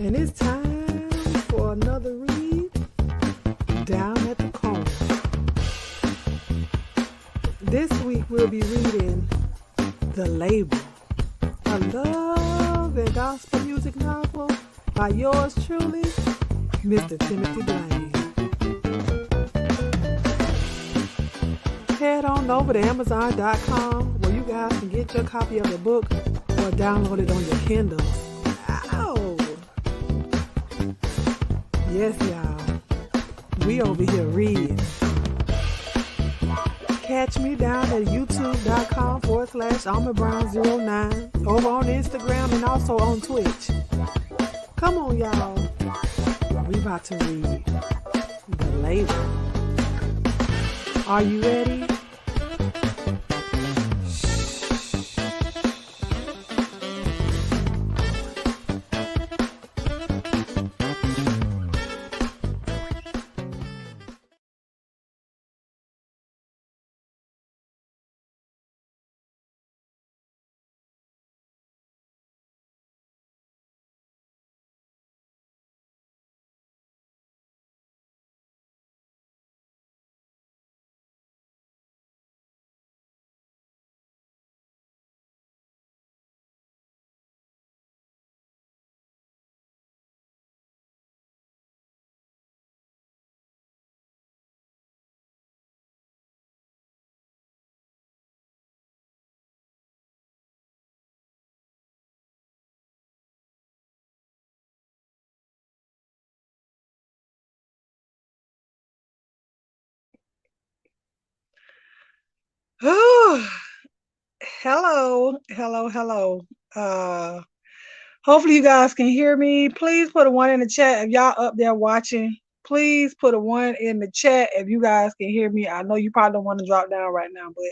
And it's time for another read down at the corner. This week we'll be reading The Label, a love and gospel music novel by yours truly, Mr. Timothy Blaine. Head on over to Amazon.com where you guys can get your copy of the book or download it on your Kindle. Ow! Yes, y'all. We over here reading. Catch me down at youtube.com/AlmondBrown09 over on Instagram and also on Twitch. Come on, y'all. We about to read The Label. Are you ready? Hello. Hopefully you guys can hear me. Please put a 1 in the chat if y'all up there watching. Please put a 1 in the chat if you guys can hear me. I know you probably don't want to drop down right now, but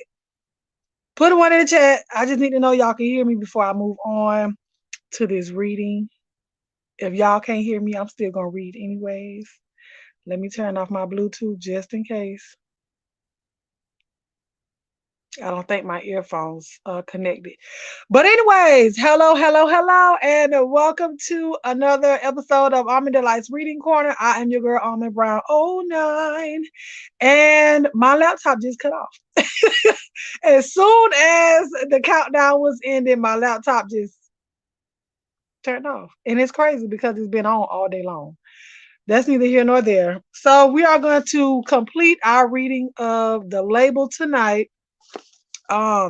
put a 1 in the chat. I just need to know y'all can hear me before I move on to this reading. If y'all can't hear me, I'm still going to read anyways. Let me turn off my Bluetooth just in case. I don't think my earphones are connected. But anyways, hello, and welcome to another episode of Almond Delights Reading Corner. I am your girl, Almond Brown 09, and my laptop just cut off. As soon as the countdown was ending, my laptop just turned off. And it's crazy because it's been on all day long. That's neither here nor there. So we are going to complete our reading of The Label tonight.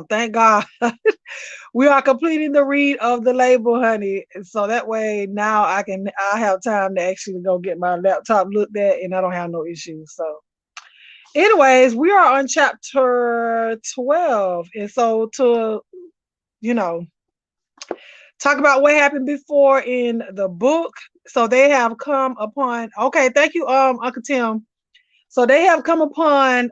Thank God. We are completing the read of The Label, honey. So that way now I have time to actually go get my laptop looked at and I don't have no issues. So anyways, we are on chapter 12. And so to, talk about what happened before in the book. So they have come upon, okay, thank you, Uncle Tim. So they have come upon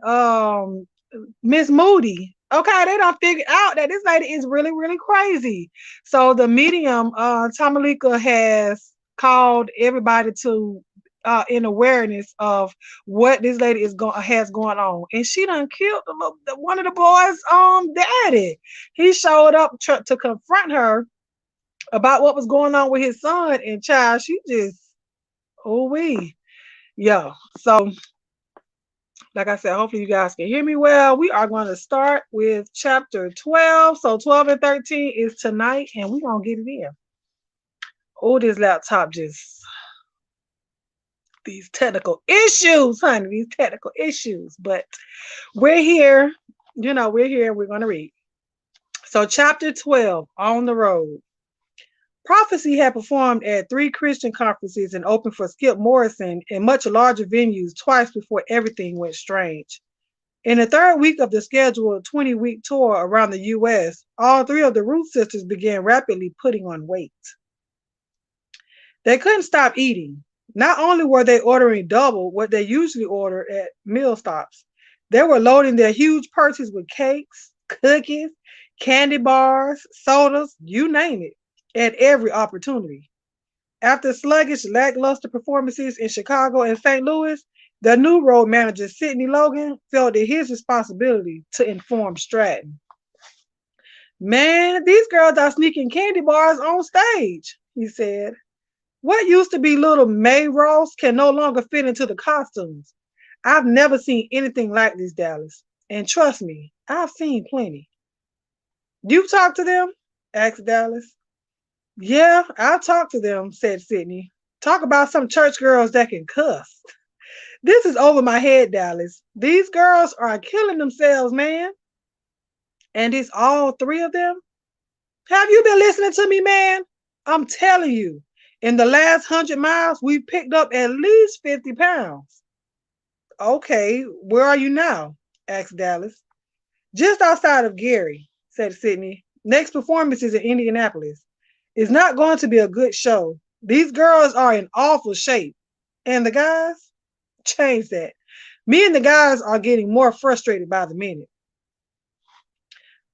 Miss Moody. Okay, they don't figure out that this lady is really, really crazy. So the medium, Tamalika, has called everybody to in awareness of what this lady has going on, and she done killed one of the boys' daddy. He showed up to confront her about what was going on with his son, and child, she just yeah. So like I said, hopefully you guys can hear me well. We are going to start with chapter 12. So 12 and 13 is tonight, and we're going to get it in. Oh, this laptop these technical issues, honey, these technical issues. But we're here, we're here. We're going to read. So chapter 12, On the Road. Prophecy had performed at 3 Christian conferences and opened for Skip Morrison in much larger venues twice before everything went strange. In the 3rd week of the scheduled 20-week tour around the U.S., all 3 of the Root sisters began rapidly putting on weight. They couldn't stop eating. Not only were they ordering double what they usually order at meal stops, they were loading their huge purses with cakes, cookies, candy bars, sodas, you name it, at every opportunity. After sluggish, lackluster performances in Chicago and St. Louis, the new road manager, Sidney Logan, felt it his responsibility to inform Stratton. "Man, these girls are sneaking candy bars on stage," he said. What used to be little May Ross can no longer fit into the costumes. I've never seen anything like this, Dallas. And trust me, I've seen plenty. You talked to them? Asked Dallas. Yeah, I'll talk to them, said Sydney. Talk about some church girls that can cuss. This is over my head, Dallas. These girls are killing themselves, man. And it's all three of them? Have you been listening to me, man? I'm telling you, in the last 100 miles, we've picked up at least 50 pounds. Okay, where are you now? Asked Dallas. Just outside of Gary, said Sydney. Next performance is in Indianapolis. It's not going to be a good show. These girls are in awful shape. And the guys? Change that. Me and the guys are getting more frustrated by the minute.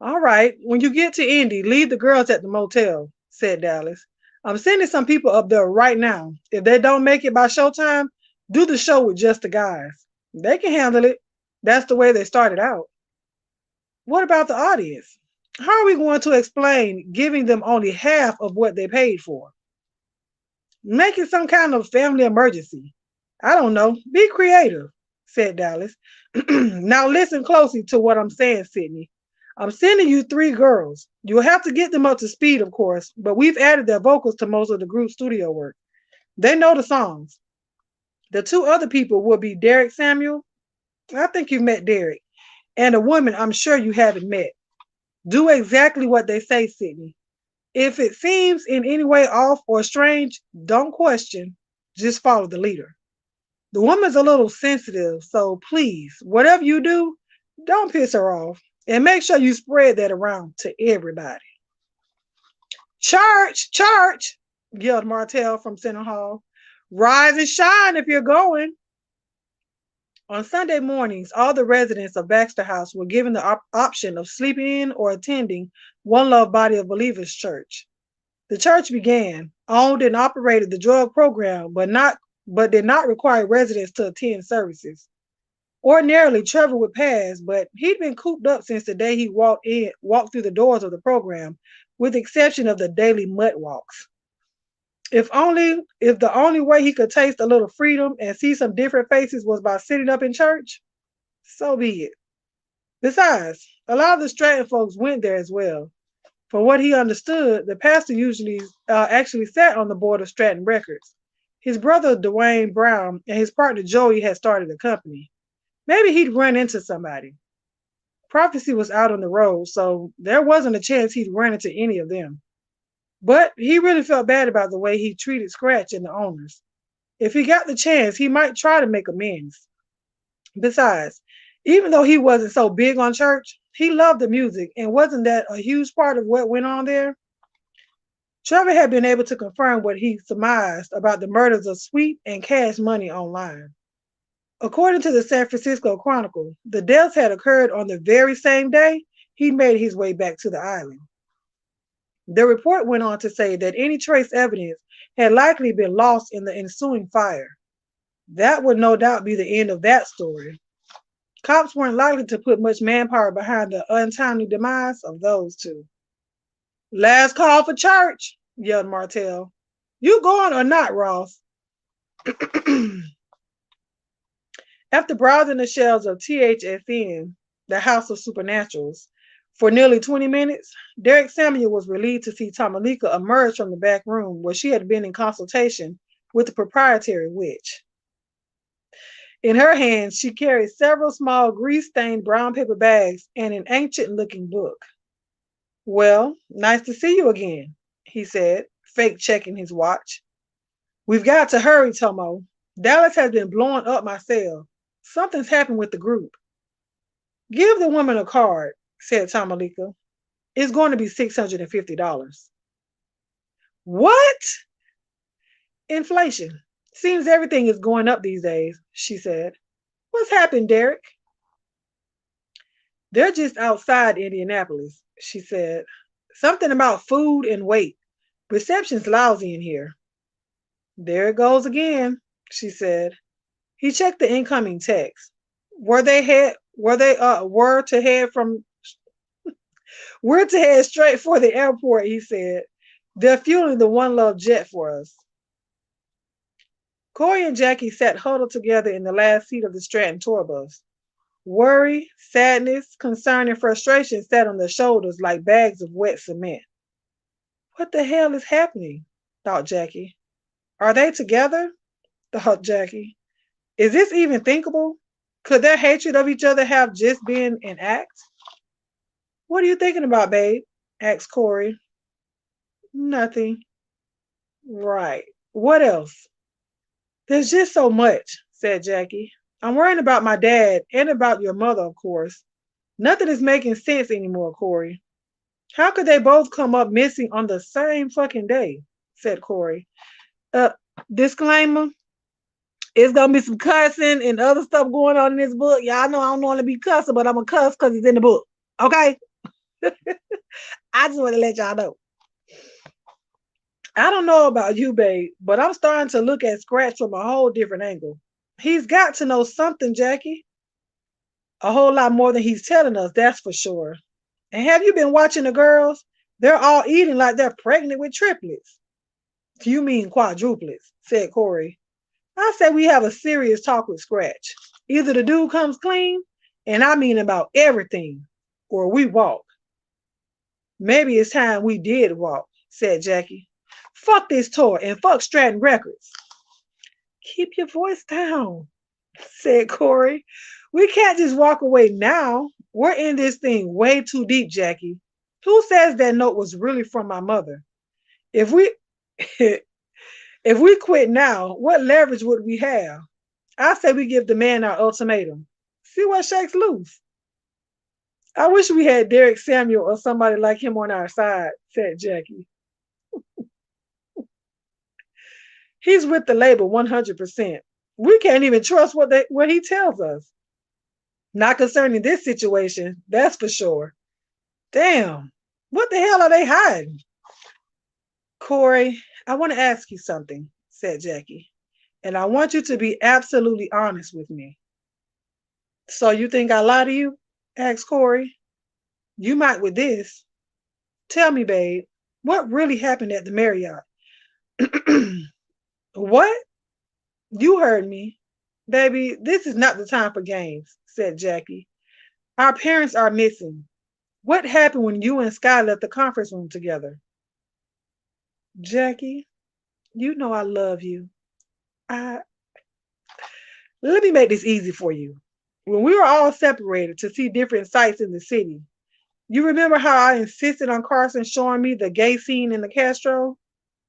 All right, when you get to Indy, leave the girls at the motel, said Dallas. I'm sending some people up there right now. If they don't make it by showtime, do the show with just the guys. They can handle it. That's the way they started out. What about the audience? How are we going to explain giving them only half of what they paid for? Make it some kind of family emergency. I don't know. Be creative, said Dallas. Now listen closely to what I'm saying, Sydney. I'm sending you three girls. You'll have to get them up to speed, of course, but we've added their vocals to most of the group's studio work. They know the songs. The two other people will be Derek Samuel. I think you've met Derek. And a woman I'm sure you haven't met. Do exactly what they say, Sydney. If it seems in any way off or strange, don't question. Just follow the leader. The woman's a little sensitive, so please, whatever you do, don't piss her off. And make sure you spread that around to everybody. Church, church, yelled Martell from Center Hall. Rise and shine if you're going. On Sunday mornings, all the residents of Baxter House were given the option of sleeping in or attending One Love Body of Believers Church. The church began, owned and operated the drug program, but did not require residents to attend services. Ordinarily, Trevor would pass, but he'd been cooped up since the day he walked through the doors of the program, with the exception of the daily mud walks. If the only way he could taste a little freedom and see some different faces was by sitting up in church, so be it. Besides, a lot of the Stratton folks went there as well. From what he understood, the pastor usually actually sat on the board of Stratton Records. His brother Dwayne Brown and his partner Joey had started a company. Maybe he'd run into somebody. Prophecy was out on the road, so there wasn't a chance he'd run into any of them. But he really felt bad about the way he treated Scratch and the owners. If he got the chance, he might try to make amends. Besides, even though he wasn't so big on church, he loved the music, and wasn't that a huge part of what went on there? Trevor had been able to confirm what he surmised about the murders of Sweet and Cash Money online. According to the San Francisco Chronicle, the deaths had occurred on the very same day he made his way back to the island. The report went on to say that any trace evidence had likely been lost in the ensuing fire. That would no doubt be the end of that story. Cops weren't likely to put much manpower behind the untimely demise of those two. Last call for church, yelled Martell. You going or not, Ross? After browsing the shelves of THSN, the House of Supernaturals, for nearly 20 minutes, Derek Samuel was relieved to see Tamalika emerge from the back room where she had been in consultation with the proprietary witch. In her hands, she carried several small grease-stained brown paper bags and an ancient-looking book. Well, nice to see you again, he said, fake checking his watch. We've got to hurry, Tomo. Dallas has been blowing up my cell. Something's happened with the group. Give the woman a card, said Tamalika. It's going to be $650. What? Inflation. Seems everything is going up these days, she said. What's happened, Derek? They're just outside Indianapolis, she said. Something about food and weight. Reception's lousy in here. There it goes again, she said. He checked the incoming text. We're to head straight for the airport, he said. They're fueling the One Love jet for us. Corey and Jackie sat huddled together in the last seat of the Stratton tour bus. Worry, sadness, concern, and frustration sat on their shoulders like bags of wet cement. What the hell is happening? Thought Jackie. Are they together? Thought Jackie. Is this even thinkable? Could their hatred of each other have just been an act? What are you thinking about, babe? Asked Corey. Nothing. Right. What else? There's just so much, said Jackie. I'm worrying about my dad and about your mother, of course. Nothing is making sense anymore, Corey. How could they both come up missing on the same fucking day? Said Corey. Uh, disclaimer. It's gonna be some cussing and other stuff going on in this book. Y'all know I don't want to be cussing, but I'm gonna cuss because it's in the book. Okay? I just want to let y'all know. I don't know about you, babe, but I'm starting to look at Scratch from a whole different angle. He's got to know something, Jackie. A whole lot more than he's telling us, that's for sure. And have you been watching the girls? They're all eating like they're pregnant with triplets. You mean quadruplets, said Corey. I say we have a serious talk with Scratch. Either the dude comes clean, and I mean about everything, or we walk. Maybe it's time we did walk, said Jackie. Fuck this tour and fuck Stratton Records. Keep your voice down, said Corey. We can't just walk away now. We're in this thing way too deep, Jackie. Who says that note was really from my mother? If we if we quit now, what leverage would we have? I say we give the man our ultimatum. See what shakes loose. I wish we had Derek Samuel or somebody like him on our side, said Jackie. He's with the label 100%. We can't even trust what he tells us. Not concerning this situation, that's for sure. Damn, what the hell are they hiding? Corey, I want to ask you something, said Jackie, and I want you to be absolutely honest with me. So you think I lie to you? Asked Corey. You might with this. Tell me, babe, what really happened at the Marriott? What? You heard me. Baby, this is not the time for games, said Jackie. Our parents are missing. What happened when you and Sky left the conference room together? Jackie, you know I love you. I Let me make this easy for you. When we were all separated to see different sights in the city, you remember how I insisted on Carson showing me the gay scene in the Castro?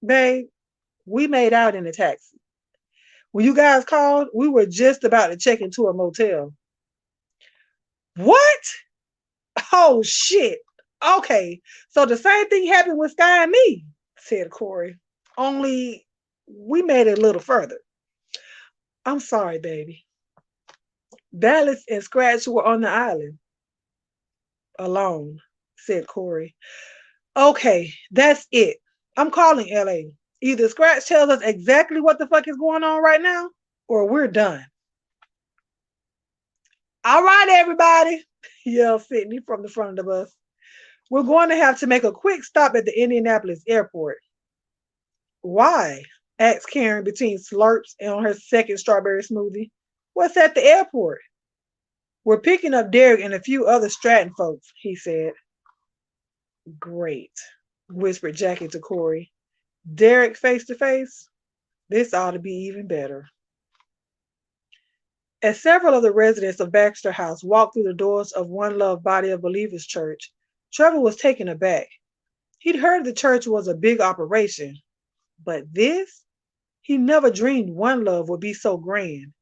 Babe, we made out in a taxi. When you guys called, we were just about to check into a motel. What? Oh, shit. Okay, so the same thing happened with Sky and me, said Corey. Only we made it a little further. I'm sorry, baby. Dallas and Scratch were on the island. Alone, said Corey. Okay, that's it. I'm calling LA. Either Scratch tells us exactly what the fuck is going on right now, or we're done. All right, everybody, yelled Sydney from the front of the bus. We're going to have to make a quick stop at the Indianapolis airport. Why? Asked Karen between slurps and on her second strawberry smoothie. What's at the airport? We're picking up Derek and a few other Stratton folks, he said. Great, whispered Jackie to Corey. Derek face to face? This ought to be even better. As several of the residents of Baxter House walked through the doors of One Love Body of Believers Church, Trevor was taken aback. He'd heard the church was a big operation, but this? He never dreamed One Love would be so grand.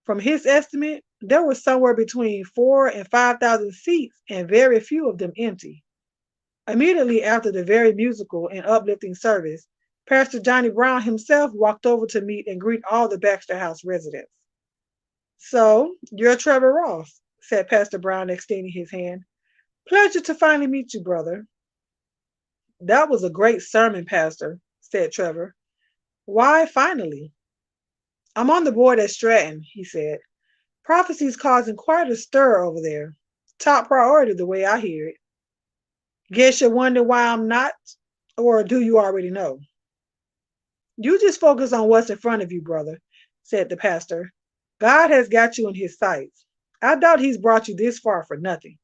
From his estimate, there were somewhere between 4,000 and 5,000 seats, and very few of them empty. Immediately after the very musical and uplifting service, Pastor Johnny Brown himself walked over to meet and greet all the Baxter House residents. So, you're Trevor Ross, said Pastor Brown, extending his hand. Pleasure to finally meet you, brother. That was a great sermon, Pastor, said Trevor. Why finally? I'm on the board at Stratton, he said. Prophecy's causing quite a stir over there. Top priority, the way I hear it. Guess you wonder why I'm not? Or do you already know? You just focus on what's in front of you, brother. said the pastor. God has got you in his sights. I doubt he's brought you this far for nothing.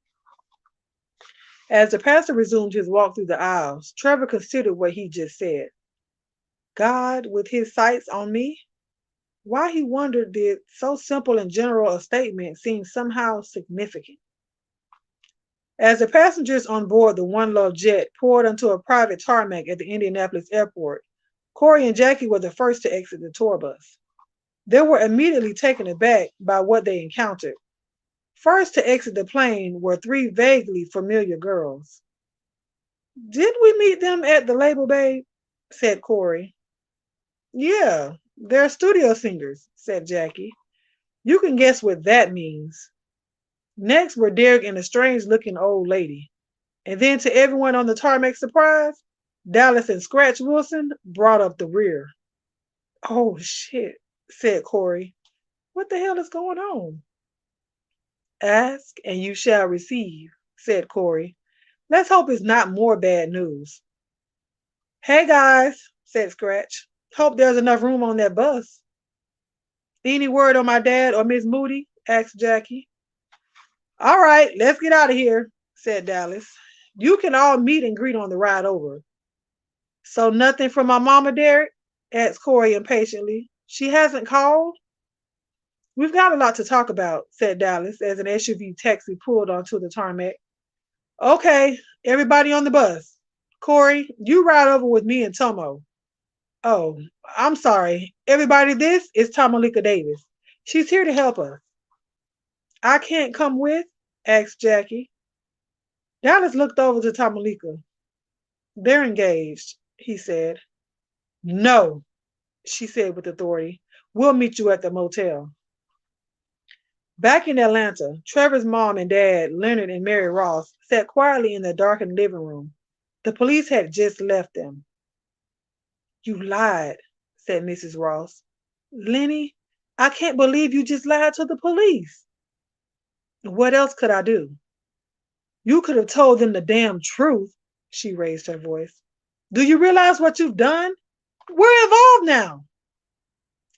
As the pastor resumed his walk through the aisles, Trevor considered what he just said. God with his sights on me? Why, he wondered, did so simple and general a statement seem somehow significant? As the passengers on board the One Love jet poured onto a private tarmac at the Indianapolis airport, Corey and Jackie were the first to exit the tour bus. They were immediately taken aback by what they encountered. First to exit the plane were three vaguely familiar girls. Did we meet them at the Label Babe? Said Corey. Yeah, they're studio singers, said Jackie. You can guess what that means. Next were Derek and a strange-looking old lady. And then to everyone on the tarmac surprise, Dallas and Scratch Wilson brought up the rear. Oh, shit, said Corey. What the hell is going on? Ask and you shall receive, said Corey. Let's hope it's not more bad news. Hey, guys, said Scratch. Hope there's enough room on that bus. Any word on my dad or Miss Moody? Asked Jackie. All right, let's get out of here, said Dallas. You can all meet and greet on the ride over. So nothing from my mama, Derek? Asked Corey impatiently. She hasn't called? We've got a lot to talk about, said Dallas as an SUV taxi pulled onto the tarmac. Okay, everybody on the bus. Corey, you ride over with me and Tomo. Oh, I'm sorry. Everybody, this is Tamalika Davis. She's here to help us. I can't come with? Asked Jackie. Dallas looked over to Tamalika. They're engaged, he said. No, she said with authority. We'll meet you at the motel. Back in Atlanta, Trevor's mom and dad, Leonard and Mary Ross, sat quietly in the darkened living room. The police had just left them. You lied, said Mrs. Ross. Lenny, I can't believe you just lied to the police. What else could I do? You could have told them the damn truth, she raised her voice. Do you realize what you've done? We're involved now.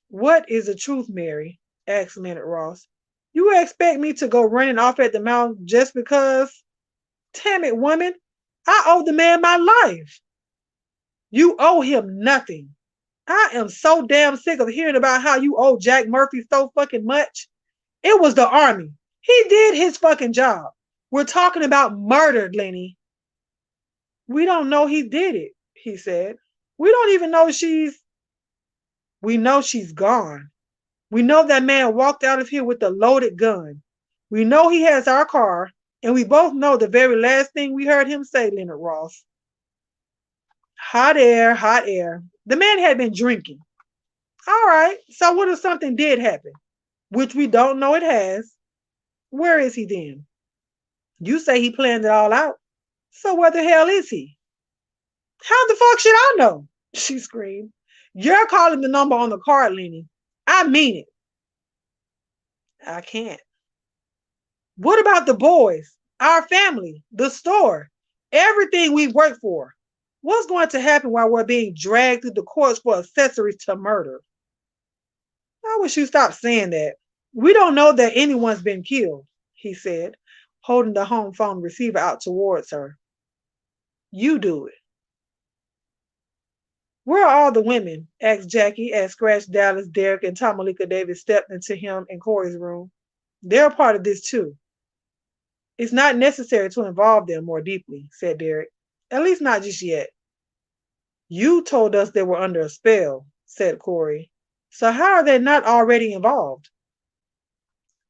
What is the truth, Mary? Asked Leonard Ross. You expect me to go running off at the mouth just because? Damn it, woman. I owe the man my life. You owe him nothing. I am so damn sick of hearing about how you owe Jack Murphy so fucking much. It was the Army. He did his fucking job. We're talking about murder, Lenny. We don't know he did it, he said. We don't even know We know she's gone. We know that man walked out of here with a loaded gun. We know he has our car, and we both know the very last thing we heard him say, Leonard Ross. Hot air, hot air. The man had been drinking. All right, so what if something did happen, which we don't know it has? Where is he then? You say he planned it all out. So where the hell is he? How the fuck should I know? She screamed. You're calling the number on the card, Lenny. I mean it. I can't. What about the boys, our family, the store, everything we worked for? What's going to happen while we're being dragged through the courts for accessories to murder? I wish you stopped saying that. We don't know that anyone's been killed, he said, holding the home phone receiver out towards her. You do it. Where are all the women? Asked Jackie as Scratch, Dallas, Derek, and Tamalika Davis stepped into him and Corey's room. They're a part of this too. It's not necessary to involve them more deeply, said Derek. At least not just yet. You told us they were under a spell, said Corey. So how are they not already involved?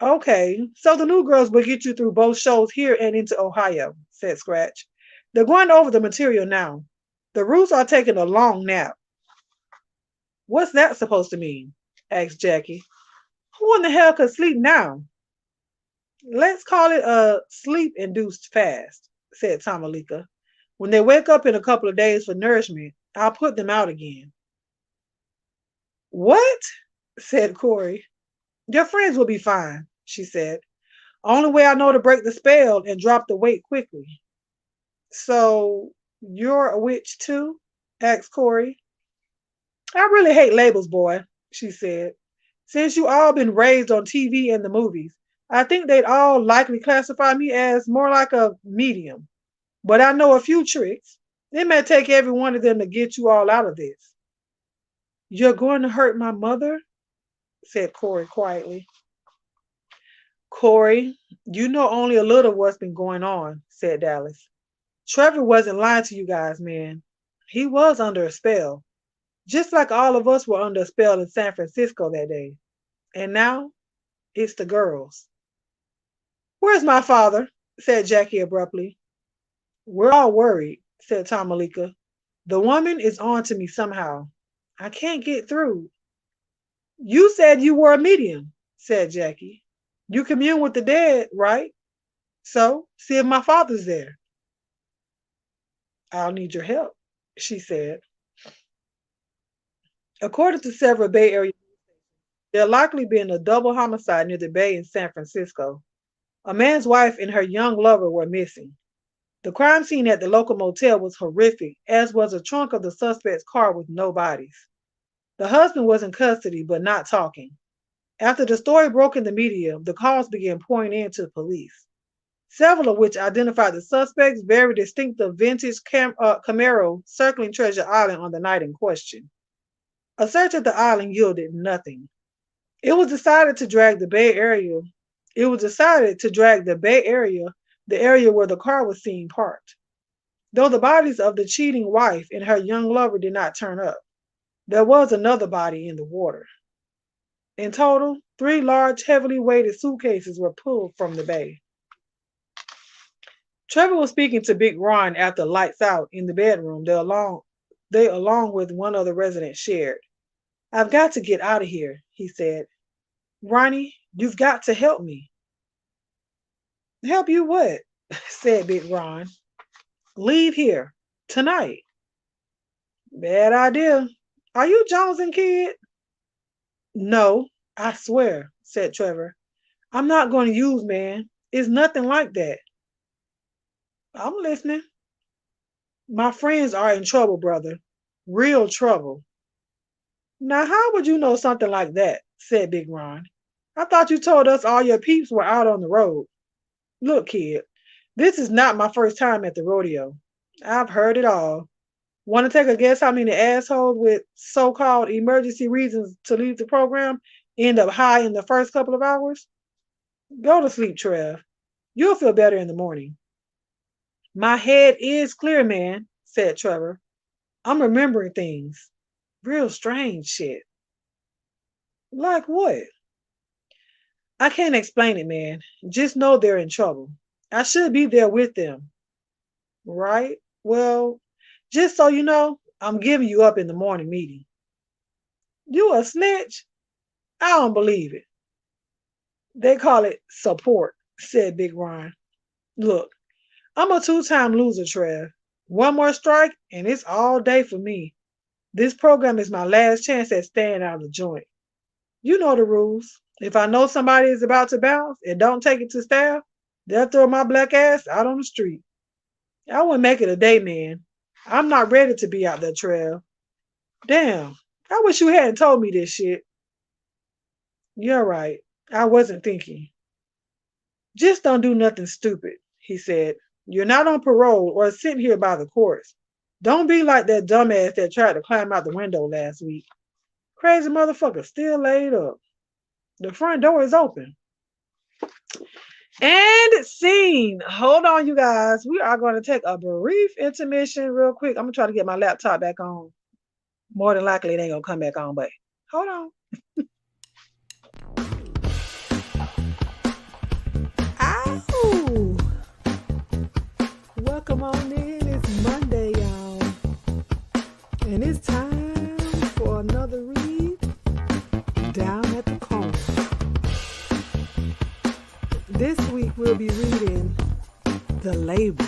Okay, so the new girls will get you through both shows here and into Ohio, said Scratch. They're going over the material now. The Roots are taking a long nap. What's that supposed to mean? Asked Jackie. Who in the hell could sleep now? Let's call it a sleep-induced fast, said Tamalika. When they wake up in a couple of days for nourishment, I'll put them out again. What? Said Corey. Your friends will be fine, she said. Only way I know to break the spell and drop the weight quickly. So, you're a witch too? Asked Corey. I really hate labels, boy, she said. Since you all been raised on TV and the movies, I think they'd all likely classify me as more like a medium. But I know a few tricks. It may take every one of them to get you all out of this. You're going to hurt my mother? Said Corey quietly. Corey, you know only a little of what's been going on, said Dallas. Trevor wasn't lying to you guys, man. He was under a spell, just like all of us were under a spell in San Francisco that day. And now, it's the girls. Where's my father? Said Jackie abruptly. We're all worried, said Tom Malika. The woman is on to me somehow. I can't get through. You said you were a medium, said Jackie. You commune with the dead, right? So, see if my father's there. I'll need your help, she said. According to several Bay Area, there likely been a double homicide near the Bay in San Francisco. A man's wife and her young lover were missing. The crime scene at the local motel was horrific, as was the trunk of the suspect's car with no bodies. The husband was in custody, but not talking. After the story broke in the media, the calls began pouring in to the police, several of which identified the suspect's very distinctive vintage Camaro circling Treasure Island on the night in question. A search of the island yielded nothing. It was decided to drag the Bay Area, the area where the car was seen parked. Though the bodies of the cheating wife and her young lover did not turn up, there was another body in the water. In total, 3 large, heavily weighted suitcases were pulled from the bay. Trevor was speaking to Big Ron after lights out in the bedroom they along with one other resident shared. I've got to get out of here, he said. Ronnie, you've got to help me. Help you what? Said Big Ron. Leave here. Tonight. Bad idea. Are you jonesing, kid? No, I swear, said Trevor. I'm not going to use, man. It's nothing like that. I'm listening. My friends are in trouble, brother. Real trouble. Now, how would you know something like that? Said Big Ron. I thought you told us all your peeps were out on the road. Look, kid, this is not my first time at the rodeo. I've heard it all. Want to take a guess how many assholes with so-called emergency reasons to leave the program end up high in the first couple of hours? Go to sleep, Trev. You'll feel better in the morning. My head is clear, man, said Trevor. I'm remembering things. Real strange shit. Like what? I can't explain it, man. Just know they're in trouble. I should be there with them. Right? Well, just so you know, I'm giving you up in the morning meeting. You a snitch? I don't believe it. They call it support, said Big Ron. Look, I'm a 2-time loser, Trev. One more strike, and it's all day for me. This program is my last chance at staying out of the joint. You know the rules. If I know somebody is about to bounce and don't take it to staff, they'll throw my black ass out on the street. I wouldn't make it a day, man. I'm not ready to be out there, Trev. Damn, I wish you hadn't told me this shit. You're right. I wasn't thinking. Just don't do nothing stupid, he said. You're not on parole or sitting here by the courts. Don't be like that dumbass that tried to climb out the window last week. Crazy motherfucker still laid up. The front door is open. And scene. Hold on, you guys. We are going to take a brief intermission real quick. I'm going to try to get my laptop back on. More than likely, it ain't going to come back on, but hold on. Ow! Welcome on in. It's Monday, y'all. And it's time for another read down at the corner. This week we'll be reading The Label,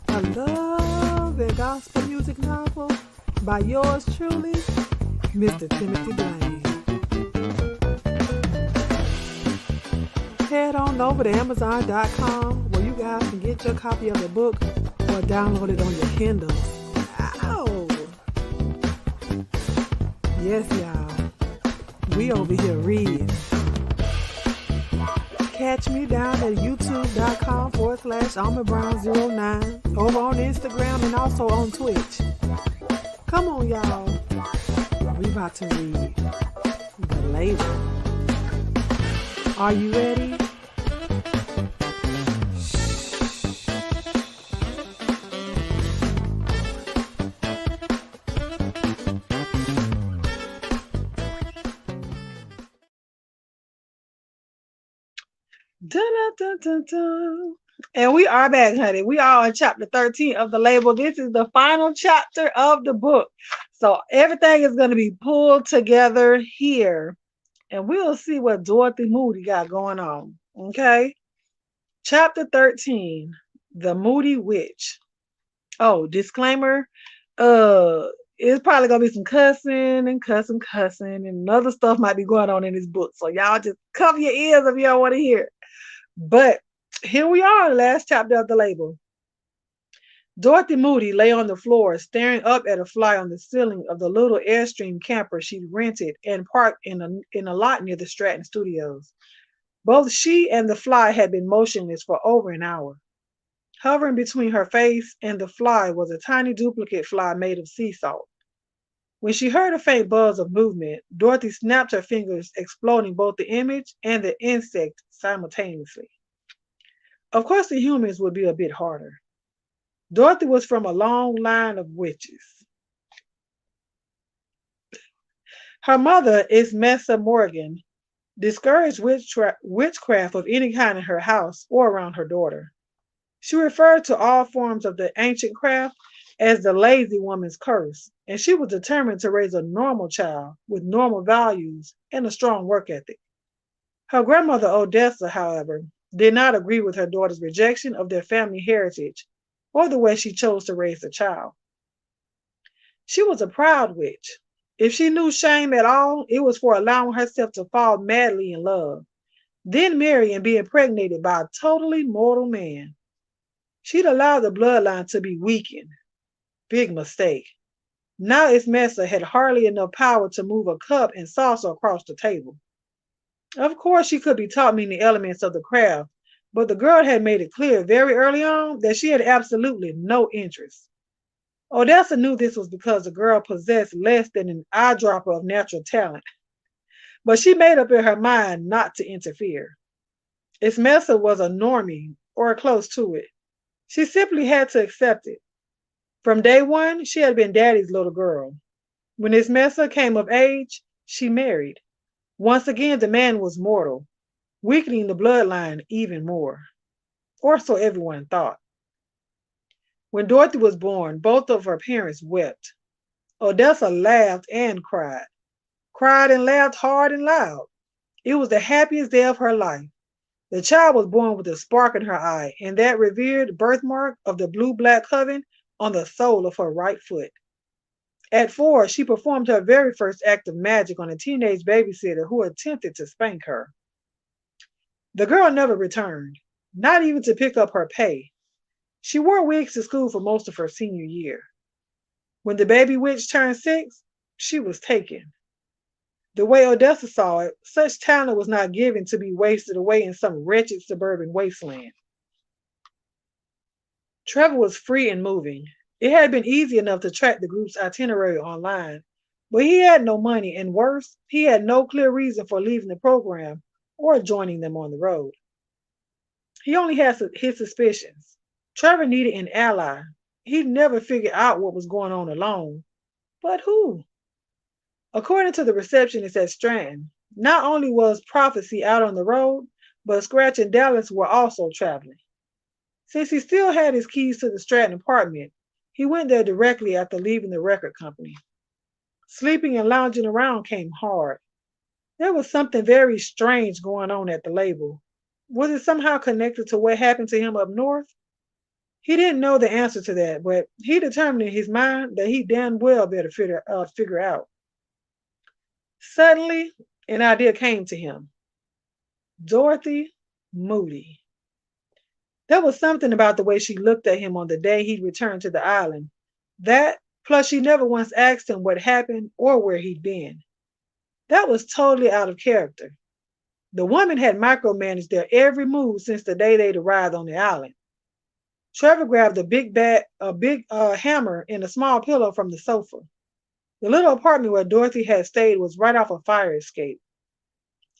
a love and gospel music novel by yours truly, Mr. Timothy Blaine. Head on over to Amazon.com where you guys can get your copy of the book or download it on your Kindle. Ow! Yes, y'all. We over here reading. Catch me down at youtube.com/AlmondBrown09 over on Instagram and also on Twitch. Come on, y'all. We about to read the label. Are you ready? Dun, dun, dun, dun. And we are back, honey. We are on chapter 13 of the label. This is the final chapter of the book. So everything is going to be pulled together here. And we'll see what Dorothy Moody got going on. Okay? Chapter 13, The Moody Witch. Oh, disclaimer. It's probably going to be some cussing and other stuff might be going on in this book. So y'all just cover your ears if y'all want to hear it. But here we are, last chapter of the label. Dorothy Moody lay on the floor, staring up at a fly on the ceiling of the little Airstream camper she'd rented and parked in a lot near the Stratton Studios. Both she and the fly had been motionless for over an hour. Hovering between her face and the fly was a tiny duplicate fly made of sea salt. When she heard a faint buzz of movement, Dorothy snapped her fingers, exploding both the image and the insect simultaneously. Of course, the humans would be a bit harder. Dorothy was from a long line of witches. Her mother, Ismessa Morgan, discouraged witchcraft of any kind in her house or around her daughter. She referred to all forms of the ancient craft as the lazy woman's curse, and she was determined to raise a normal child with normal values and a strong work ethic. Her grandmother, Odessa, however, did not agree with her daughter's rejection of their family heritage or the way she chose to raise the child. She was a proud witch. If she knew shame at all, it was for allowing herself to fall madly in love, then marry and be impregnated by a totally mortal man. She'd allowed the bloodline to be weakened. Big mistake. Now Ismessa had hardly enough power to move a cup and saucer across the table. Of course, she could be taught many elements of the craft, but the girl had made it clear very early on that she had absolutely no interest. Odessa knew this was because the girl possessed less than an eyedropper of natural talent, but she made up in her mind not to interfere. Ismessa was a normie, or close to it. She simply had to accept it. From day one, she had been Daddy's little girl. When Ismessa came of age, she married. Once again, the man was mortal, weakening the bloodline even more. Or so everyone thought. When Dorothy was born, both of her parents wept. Odessa laughed and cried and laughed hard and loud. It was the happiest day of her life. The child was born with a spark in her eye and that revered birthmark of the blue-black coven on the sole of her right foot. At 4, she performed her very first act of magic on a teenage babysitter who attempted to spank her. The girl never returned, not even to pick up her pay. She wore wigs to school for most of her senior year. When the baby witch turned 6, she was taken. The way Odessa saw it, such talent was not given to be wasted away in some wretched suburban wasteland. Travel was free and moving. It had been easy enough to track the group's itinerary online, but he had no money, and worse, he had no clear reason for leaving the program or joining them on the road. He only had his suspicions. Trevor needed an ally. He'd never figured out what was going on alone. But who? According to the receptionist at Stratton, not only was Prophecy out on the road, but Scratch and Dallas were also traveling. Since he still had his keys to the Stratton apartment, he went there directly after leaving the record company. Sleeping and lounging around came hard. There was something very strange going on at the label. Was it somehow connected to what happened to him up north? He didn't know the answer to that, but he determined in his mind that he damn well better figure out. Suddenly, an idea came to him. Dorothy Moody. There was something about the way she looked at him on the day he returned to the island. That, plus she never once asked him what happened or where he'd been. That was totally out of character. The woman had micromanaged their every move since the day they'd arrived on the island. Trevor grabbed a big hammer and a small pillow from the sofa. The little apartment where Dorothy had stayed was right off a fire escape.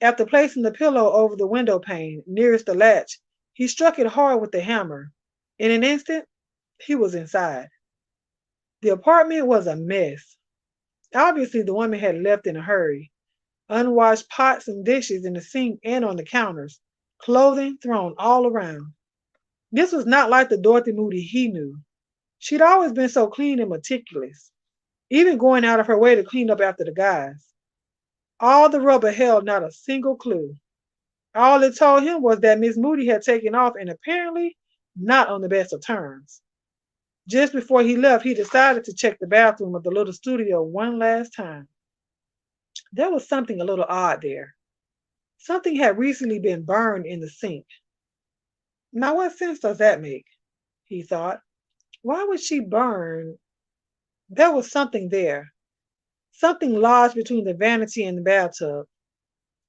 After placing the pillow over the window pane nearest the latch, he struck it hard with the hammer. In an instant, he was inside. The apartment was a mess. Obviously, the woman had left in a hurry. Unwashed pots and dishes in the sink and on the counters, clothing thrown all around. This was not like the Dorothy Moody he knew. She'd always been so clean and meticulous, even going out of her way to clean up after the guys. All the rubber held not a single clue. All it told him was that Miss Moody had taken off and apparently not on the best of terms. Just before he left, he decided to check the bathroom of the little studio one last time. There was something a little odd there. Something had recently been burned in the sink. Now, what sense does that make? He thought. Why would she burn? There was something there. Something lodged between the vanity and the bathtub.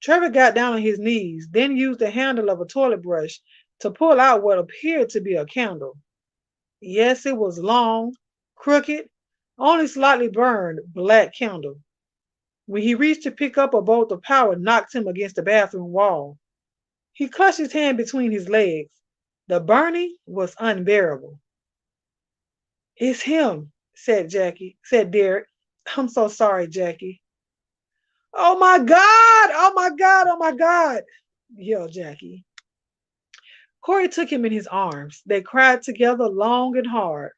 Trevor got down on his knees, then used the handle of a toilet brush to pull out what appeared to be a candle. Yes, it was long, crooked, only slightly burned black candle. When he reached to pick up, a bolt of power knocked him against the bathroom wall. He clutched his hand between his legs. The burning was unbearable. It's him, said Derek. I'm so sorry, Jackie. Oh my God! Oh my God! Oh my God! Yelled Jackie. Corey took him in his arms. They cried together long and hard.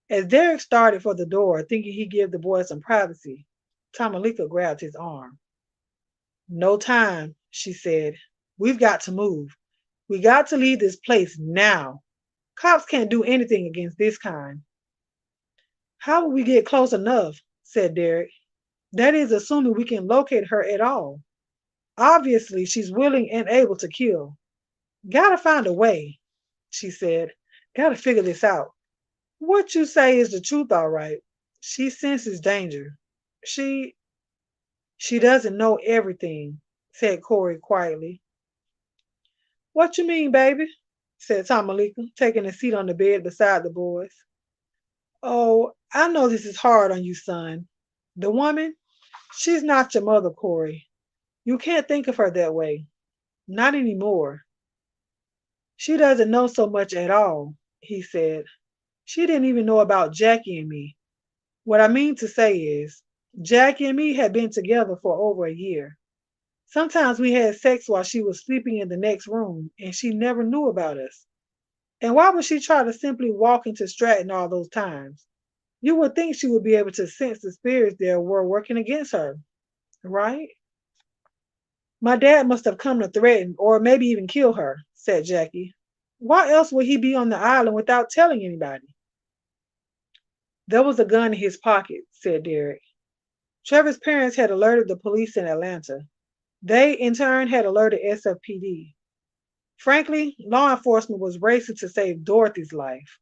As Derek started for the door, thinking he'd give the boy some privacy, Tamalika grabbed his arm. No time, she said. We've got to move. We got to leave this place now. Cops can't do anything against this kind. How will we get close enough? Said Derek. That is assuming we can locate her at all. Obviously, she's willing and able to kill. Gotta find a way, she said. Gotta figure this out. What you say is the truth, all right. She senses danger. She doesn't know everything, said Corey quietly. What you mean, baby? Said Tamalika, taking a seat on the bed beside the boys. Oh, I know this is hard on you, son. The woman, she's not your mother, Corey. You can't think of her that way. Not anymore. She doesn't know so much at all, he said. She didn't even know about Jackie and me. What I mean to say is, Jackie and me had been together for over a year. Sometimes we had sex while she was sleeping in the next room, and she never knew about us. And why would she try to simply walk into Stratton all those times? You would think she would be able to sense the spirits there were working against her, right? My dad must have come to threaten or maybe even kill her, said Jackie. Why else would he be on the island without telling anybody? There was a gun in his pocket, said Derek. Trevor's parents had alerted the police in Atlanta. They, in turn, had alerted SFPD. Frankly, law enforcement was racing to save Dorothy's life.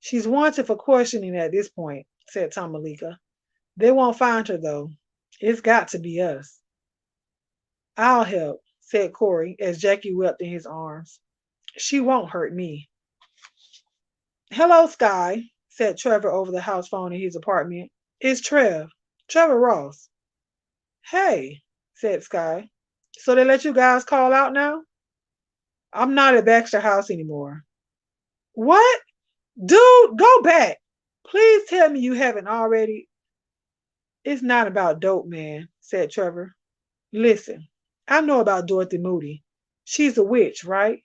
She's wanted for questioning at this point, said Tamalika. They won't find her, though. It's got to be us. I'll help, said Corey as Jackie wept in his arms. She won't hurt me. Hello, Sky, said Trevor over the house phone in his apartment. It's Trevor Ross. Hey, said Sky. So they let you guys call out now? I'm not at Baxter House anymore. What? Dude, go back. Please tell me you haven't already. It's not about dope, man, said Trevor. Listen, I know about Dorothy Moody. She's a witch, right?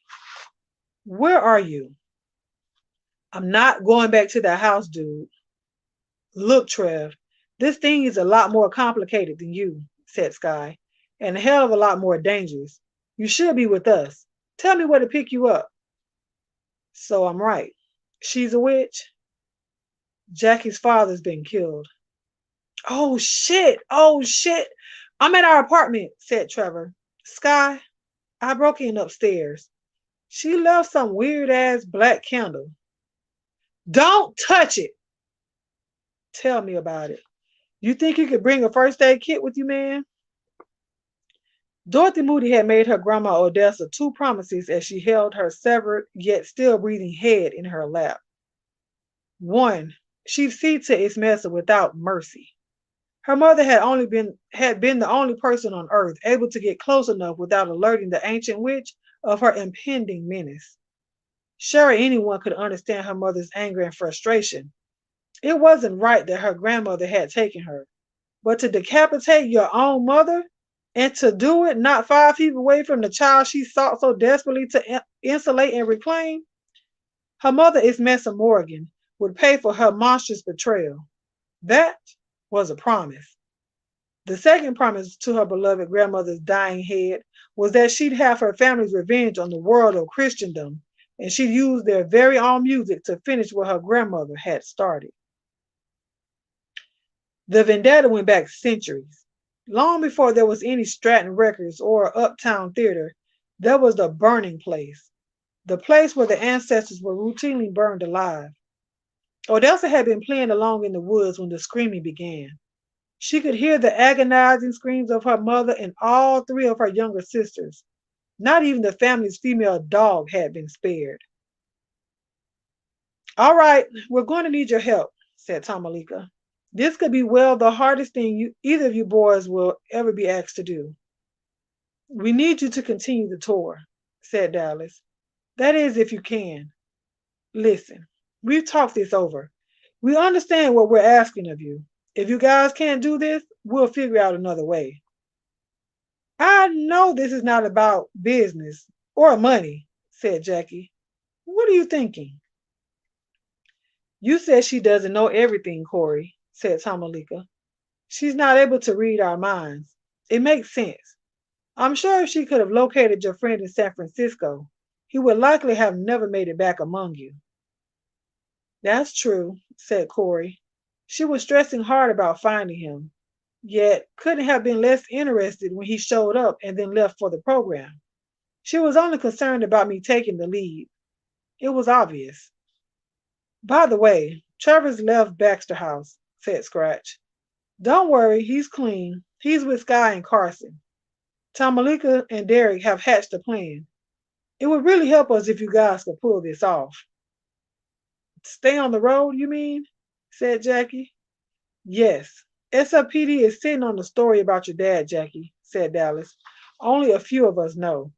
Where are you? I'm not going back to the house, dude. Look, Trev, this thing is a lot more complicated than you, said Sky, and a hell of a lot more dangerous. You should be with us. Tell me where to pick you up. So I'm right. She's a witch? Jackie's father's been killed. Oh, shit. Oh, shit. I'm at our apartment, said Trevor. Sky, I broke in upstairs. She left some weird-ass black candle. Don't touch it. Tell me about it. You think you could bring a first aid kit with you, man? Dorothy Moody had made her grandma Odessa two promises as she held her severed yet still breathing head in her lap. One, she'd see to its mess without mercy. Her mother had been the only person on earth able to get close enough without alerting the ancient witch of her impending menace. Sure, anyone could understand her mother's anger and frustration. It wasn't right that her grandmother had taken her, but to decapitate your own mother and to do it not 5 feet away from the child she sought so desperately to insulate and reclaim, her mother, Ismessa Morgan, would pay for her monstrous betrayal. That was a promise. The second promise to her beloved grandmother's dying head was that she'd have her family's revenge on the world of Christendom, and she'd use their very own music to finish what her grandmother had started. The vendetta went back centuries. Long before there was any Stratton Records or Uptown Theater, there was the burning place, the place where the ancestors were routinely burned alive. Odessa had been playing along in the woods when the screaming began. She could hear the agonizing screams of her mother and all three of her younger sisters. Not even the family's female dog had been spared. All right, we're going to need your help, said Tamalika. This could be well the hardest thing either of you boys will ever be asked to do. We need you to continue the tour, said Dallas. That is, if you can. Listen, we've talked this over. We understand what we're asking of you. If you guys can't do this, we'll figure out another way. I know this is not about business or money, said Jackie. What are you thinking? You said she doesn't know everything, Corey, said Tamalika. She's not able to read our minds. It makes sense. I'm sure if she could have located your friend in San Francisco, he would likely have never made it back among you. That's true, said Corey. She was stressing hard about finding him, yet couldn't have been less interested when he showed up and then left for the program. She was only concerned about me taking the lead. It was obvious. By the way, Trevor's left Baxter House, said Scratch. Don't worry, he's clean. He's with Sky and Carson. Tamalika and Derek have hatched a plan. It would really help us if you guys could pull this off. Stay on the road, you mean? Said Jackie. Yes. SLPD is sitting on the story about your dad, Jackie, said Dallas. Only a few of us know.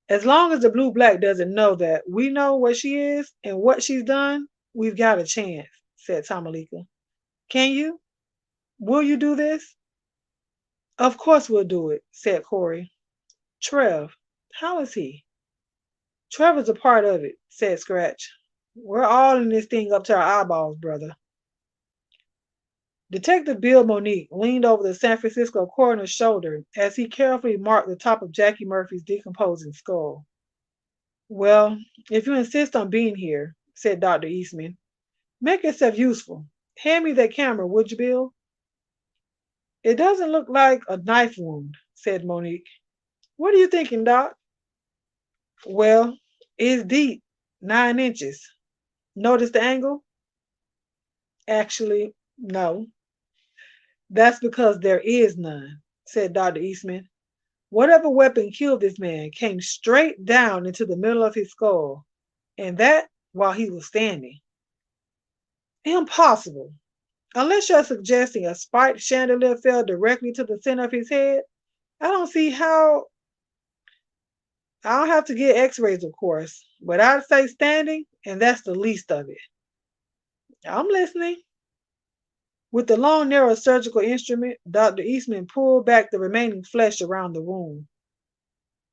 As long as the Blue Black doesn't know that we know what she is and what she's done, we've got a chance, said Tamalika. Can you? Will you do this? Of course we'll do it, said Corey. Trev, how is he? Trevor's a part of it, said Scratch. We're all in this thing up to our eyeballs, brother. Detective Bill Monique leaned over the San Francisco coroner's shoulder as he carefully marked the top of Jackie Murphy's decomposing skull. Well, if you insist on being here, said Dr. Eastman, make yourself useful. Hand me that camera, would you, Bill? It doesn't look like a knife wound, said Monique. What are you thinking, Doc? Well, it's deep, 9 inches. Notice the angle? Actually, no. That's because there is none, said Dr. Eastman. Whatever weapon killed this man came straight down into the middle of his skull, and that while he was standing. Impossible. Unless you're suggesting a spiked chandelier fell directly to the center of his head, I don't see how. I'll have to get x-rays, of course, but I'd say standing, and that's the least of it. I'm listening. With the long, narrow surgical instrument, Dr. Eastman pulled back the remaining flesh around the wound.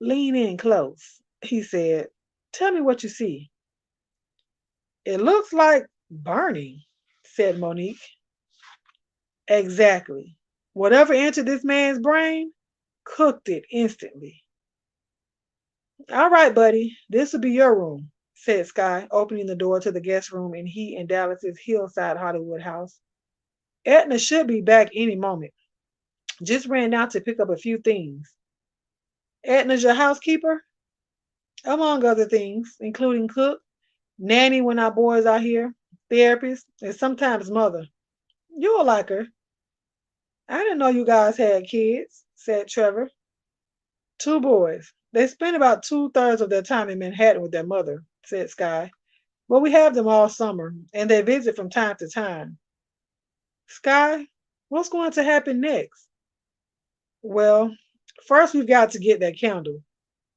Lean in close, he said. Tell me what you see. It looks like burning, said Monique. Exactly. Whatever entered this man's brain, cooked it instantly. All right, buddy, this will be your room, said Sky, opening the door to the guest room in he and Dallas's hillside Hollywood house. Edna should be back any moment. Just ran out to pick up a few things. Edna's your housekeeper? Among other things, including cook, nanny when our boys are here, therapist, and sometimes mother. You'll like her. I didn't know you guys had kids, said Trevor. Two boys. They spend about 2/3 of their time in Manhattan with their mother, said Sky. But we have them all summer, and they visit from time to time. Sky, what's going to happen next? Well, first we've got to get that candle.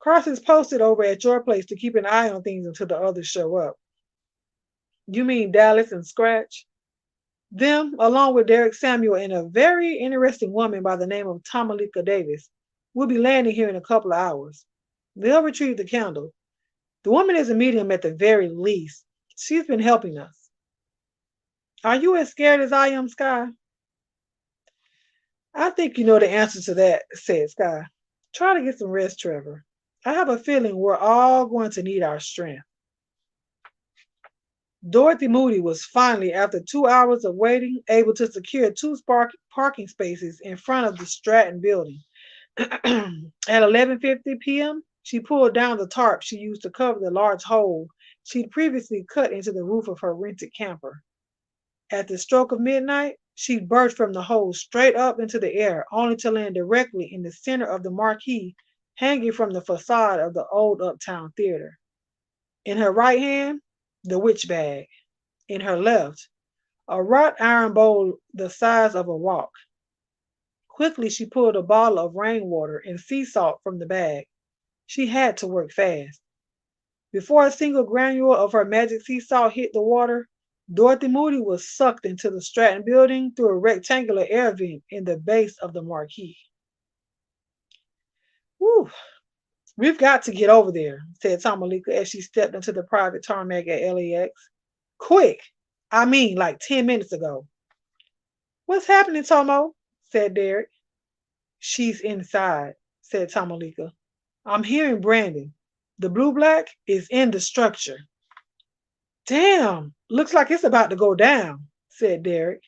Carson's posted over at your place to keep an eye on things until the others show up. You mean Dallas and Scratch? Them, along with Derek Samuel and a very interesting woman by the name of Tamalika Davis, will be landing here in a couple of hours. They'll retrieve the candle. The woman is a medium at the very least. She's been helping us. Are you as scared as I am, Sky? I think you know the answer to that, said Sky. Try to get some rest, Trevor. I have a feeling we're all going to need our strength. Dorothy Moody was finally, after 2 hours of waiting, able to secure two parking spaces in front of the Stratton building. At 11:50 p.m., she pulled down the tarp she used to cover the large hole she'd previously cut into the roof of her rented camper. At the stroke of midnight, she burst from the hole straight up into the air, only to land directly in the center of the marquee hanging from the facade of the old Uptown Theater. In her right hand, the witch bag. In her left, a wrought iron bowl the size of a walk. Quickly, she pulled a bottle of rainwater and sea salt from the bag. She had to work fast. Before a single granule of her magic sea salt hit the water, Dorothy Moody was sucked into the Stratton building through a rectangular air vent in the base of the marquee. Whew. We've got to get over there, said Tamalika as she stepped into the private tarmac at LAX. Quick! I mean, like 10 minutes ago. What's happening, Tomo? Said Derek. She's inside, said Tamalika. I'm hearing Brandon. The blue black is in the structure. Damn, looks like it's about to go down, said Derek.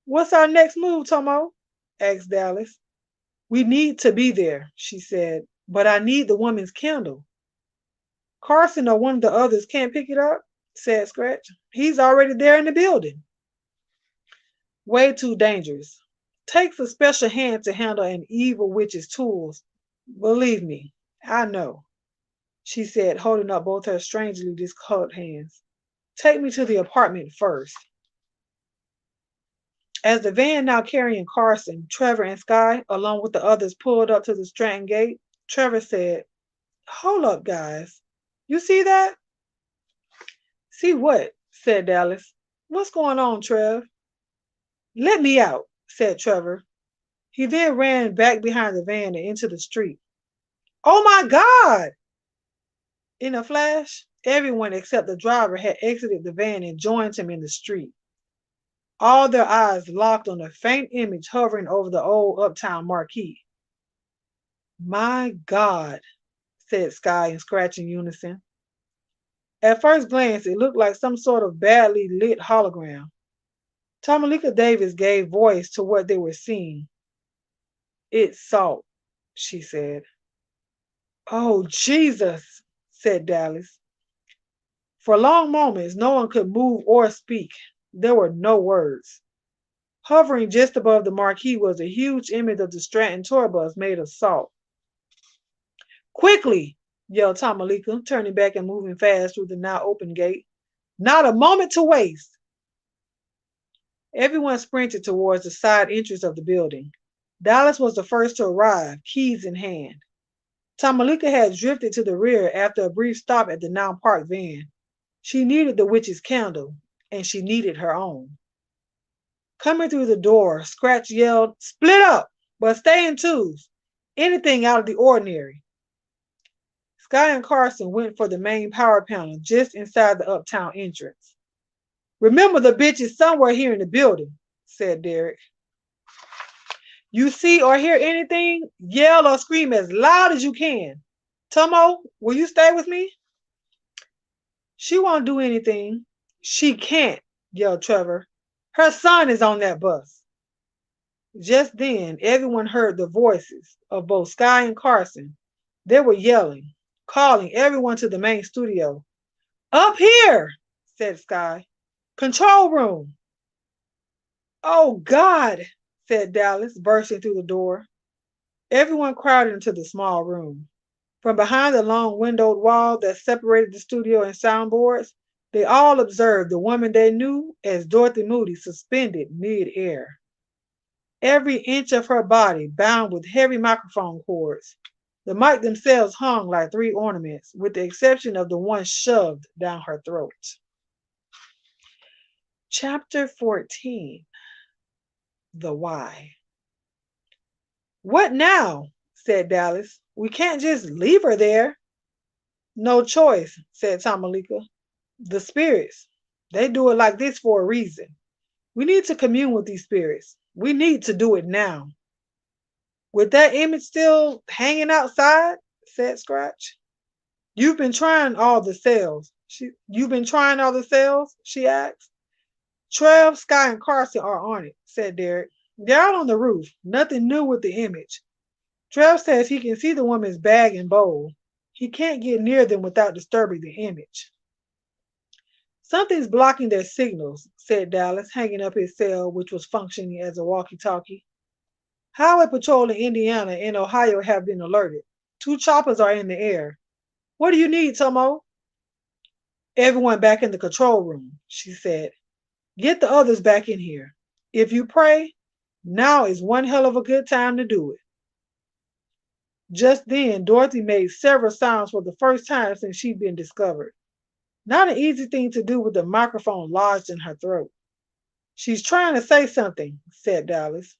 What's our next move, Tomo? Asked Dallas. We need to be there, she said, but I need the woman's candle. Carson or one of the others can't pick it up, said Scratch. He's already there in the building. Way too dangerous. Takes a special hand to handle an evil witch's tools. Believe me, I know, she said, holding up both her strangely discolored hands. Take me to the apartment first. As the van now carrying Carson, Trevor, and Sky, along with the others, pulled up to the Stratton gate, Trevor said, Hold up, guys. You see that? See what? Said Dallas. What's going on, Trev? Let me out, said Trevor. He then ran back behind the van and into the street. Oh my God! In a flash, everyone except the driver had exited the van and joined him in the street. All their eyes locked on a faint image hovering over the old Uptown marquee. My God, said Sky and Scratch in unison. At first glance, it looked like some sort of badly lit hologram. Tamalika Davis gave voice to what they were seeing. It's salt, she said. Oh, Jesus, said Dallas. For long moments, no one could move or speak. There were no words. Hovering just above the marquee was a huge image of the Stratton tour bus made of salt. Quickly, yelled Tamalika, turning back and moving fast through the now open gate. Not a moment to waste. Everyone sprinted towards the side entrance of the building. Dallas was the first to arrive, keys in hand. Tamalika had drifted to the rear after a brief stop at the now parked van. She needed the witch's candle, and she needed her own. Coming through the door, Scratch yelled, Split up, but stay in twos. Anything out of the ordinary. Sky and Carson went for the main power panel just inside the Uptown entrance. Remember, the bitch is somewhere here in the building, said Derek. You see or hear anything, yell or scream as loud as you can. Tomo, will you stay with me? She won't do anything. She can't, yelled Trevor. Her son is on that bus. Just then, everyone heard the voices of both Sky and Carson. They were yelling, calling everyone to the main studio. Up here, said Sky. Control room. Oh, God, said Dallas, bursting through the door. Everyone crowded into the small room. From behind the long windowed wall that separated the studio and soundboards, they all observed the woman they knew as Dorothy Moody suspended mid-air. Every inch of her body bound with heavy microphone cords. The mic themselves hung like three ornaments, with the exception of the one shoved down her throat. Chapter 14. The Why. What now? Said Dallas. We can't just leave her there. No choice, said Tamalika. The spirits. They do it like this for a reason. We need to commune with these spirits. We need to do it now. With that image still hanging outside, said Scratch. You've been trying all the cells. You've been trying all the cells? She asked. Trev, Sky, and Carson are on it, said Derek. They're out on the roof. Nothing new with the image. Trev says he can see the woman's bag and bowl. He can't get near them without disturbing the image. Something's blocking their signals, said Dallas, hanging up his cell, which was functioning as a walkie-talkie. Highway patrol in Indiana and Ohio have been alerted. 2 choppers are in the air. What do you need, Tomo? Everyone back in the control room, she said. Get the others back in here. If you pray, now is one hell of a good time to do it. Just then, Dorothy made several sounds for the first time since she'd been discovered. Not an easy thing to do with the microphone lodged in her throat. She's trying to say something, said Dallas.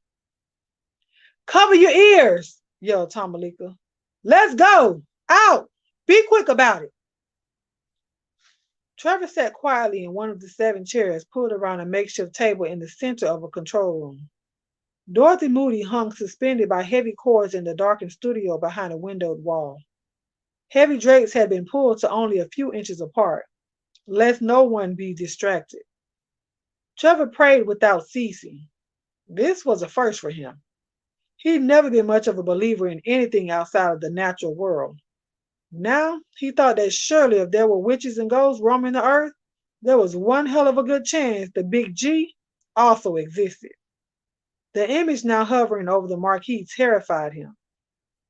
Cover your ears, yelled Tamalika. Let's go! Out! Be quick about it! Trevor sat quietly in one of the 7 chairs pulled around a makeshift table in the center of a control room. Dorothy Moody hung suspended by heavy cords in the darkened studio behind a windowed wall. Heavy drapes had been pulled to only a few inches apart, lest no one be distracted. Trevor prayed without ceasing. This was a first for him. He'd never been much of a believer in anything outside of the natural world. Now he thought that surely if there were witches and ghosts roaming the earth, there was one hell of a good chance the big G also existed. The image now hovering over the marquee terrified him.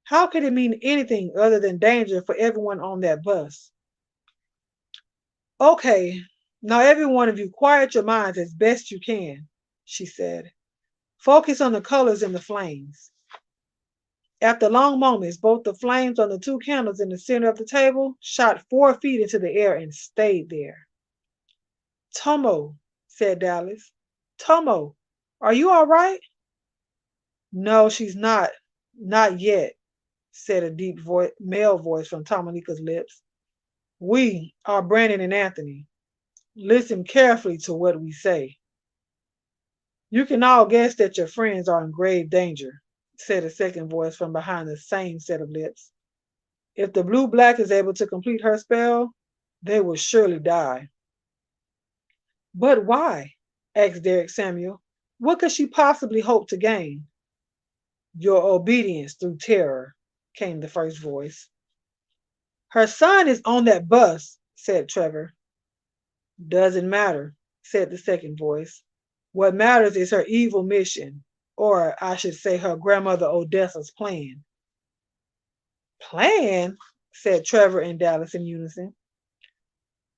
How could it mean anything other than danger for everyone on that bus? Okay, now every one of you quiet your minds as best you can, she said. Focus on the colors in the flames. After long moments, both the flames on the 2 candles in the center of the table shot 4 feet into the air and stayed there. Tomo, said Dallas. Tomo, are you all right? No, she's not. Not yet, said a deep male voice from Tomalika's lips. We are Brandon and Anthony. Listen carefully to what we say. You can all guess that your friends are in grave danger, said a second voice from behind the same set of lips. If the blue-black is able to complete her spell, they will surely die. But why? Asked Derek Samuel. What could she possibly hope to gain? Your obedience through terror, came the first voice. Her son is on that bus, said Trevor. Doesn't matter, said the second voice. What matters is her evil mission, or I should say her grandmother Odessa's plan. Plan? Said Trevor and Dallas in unison.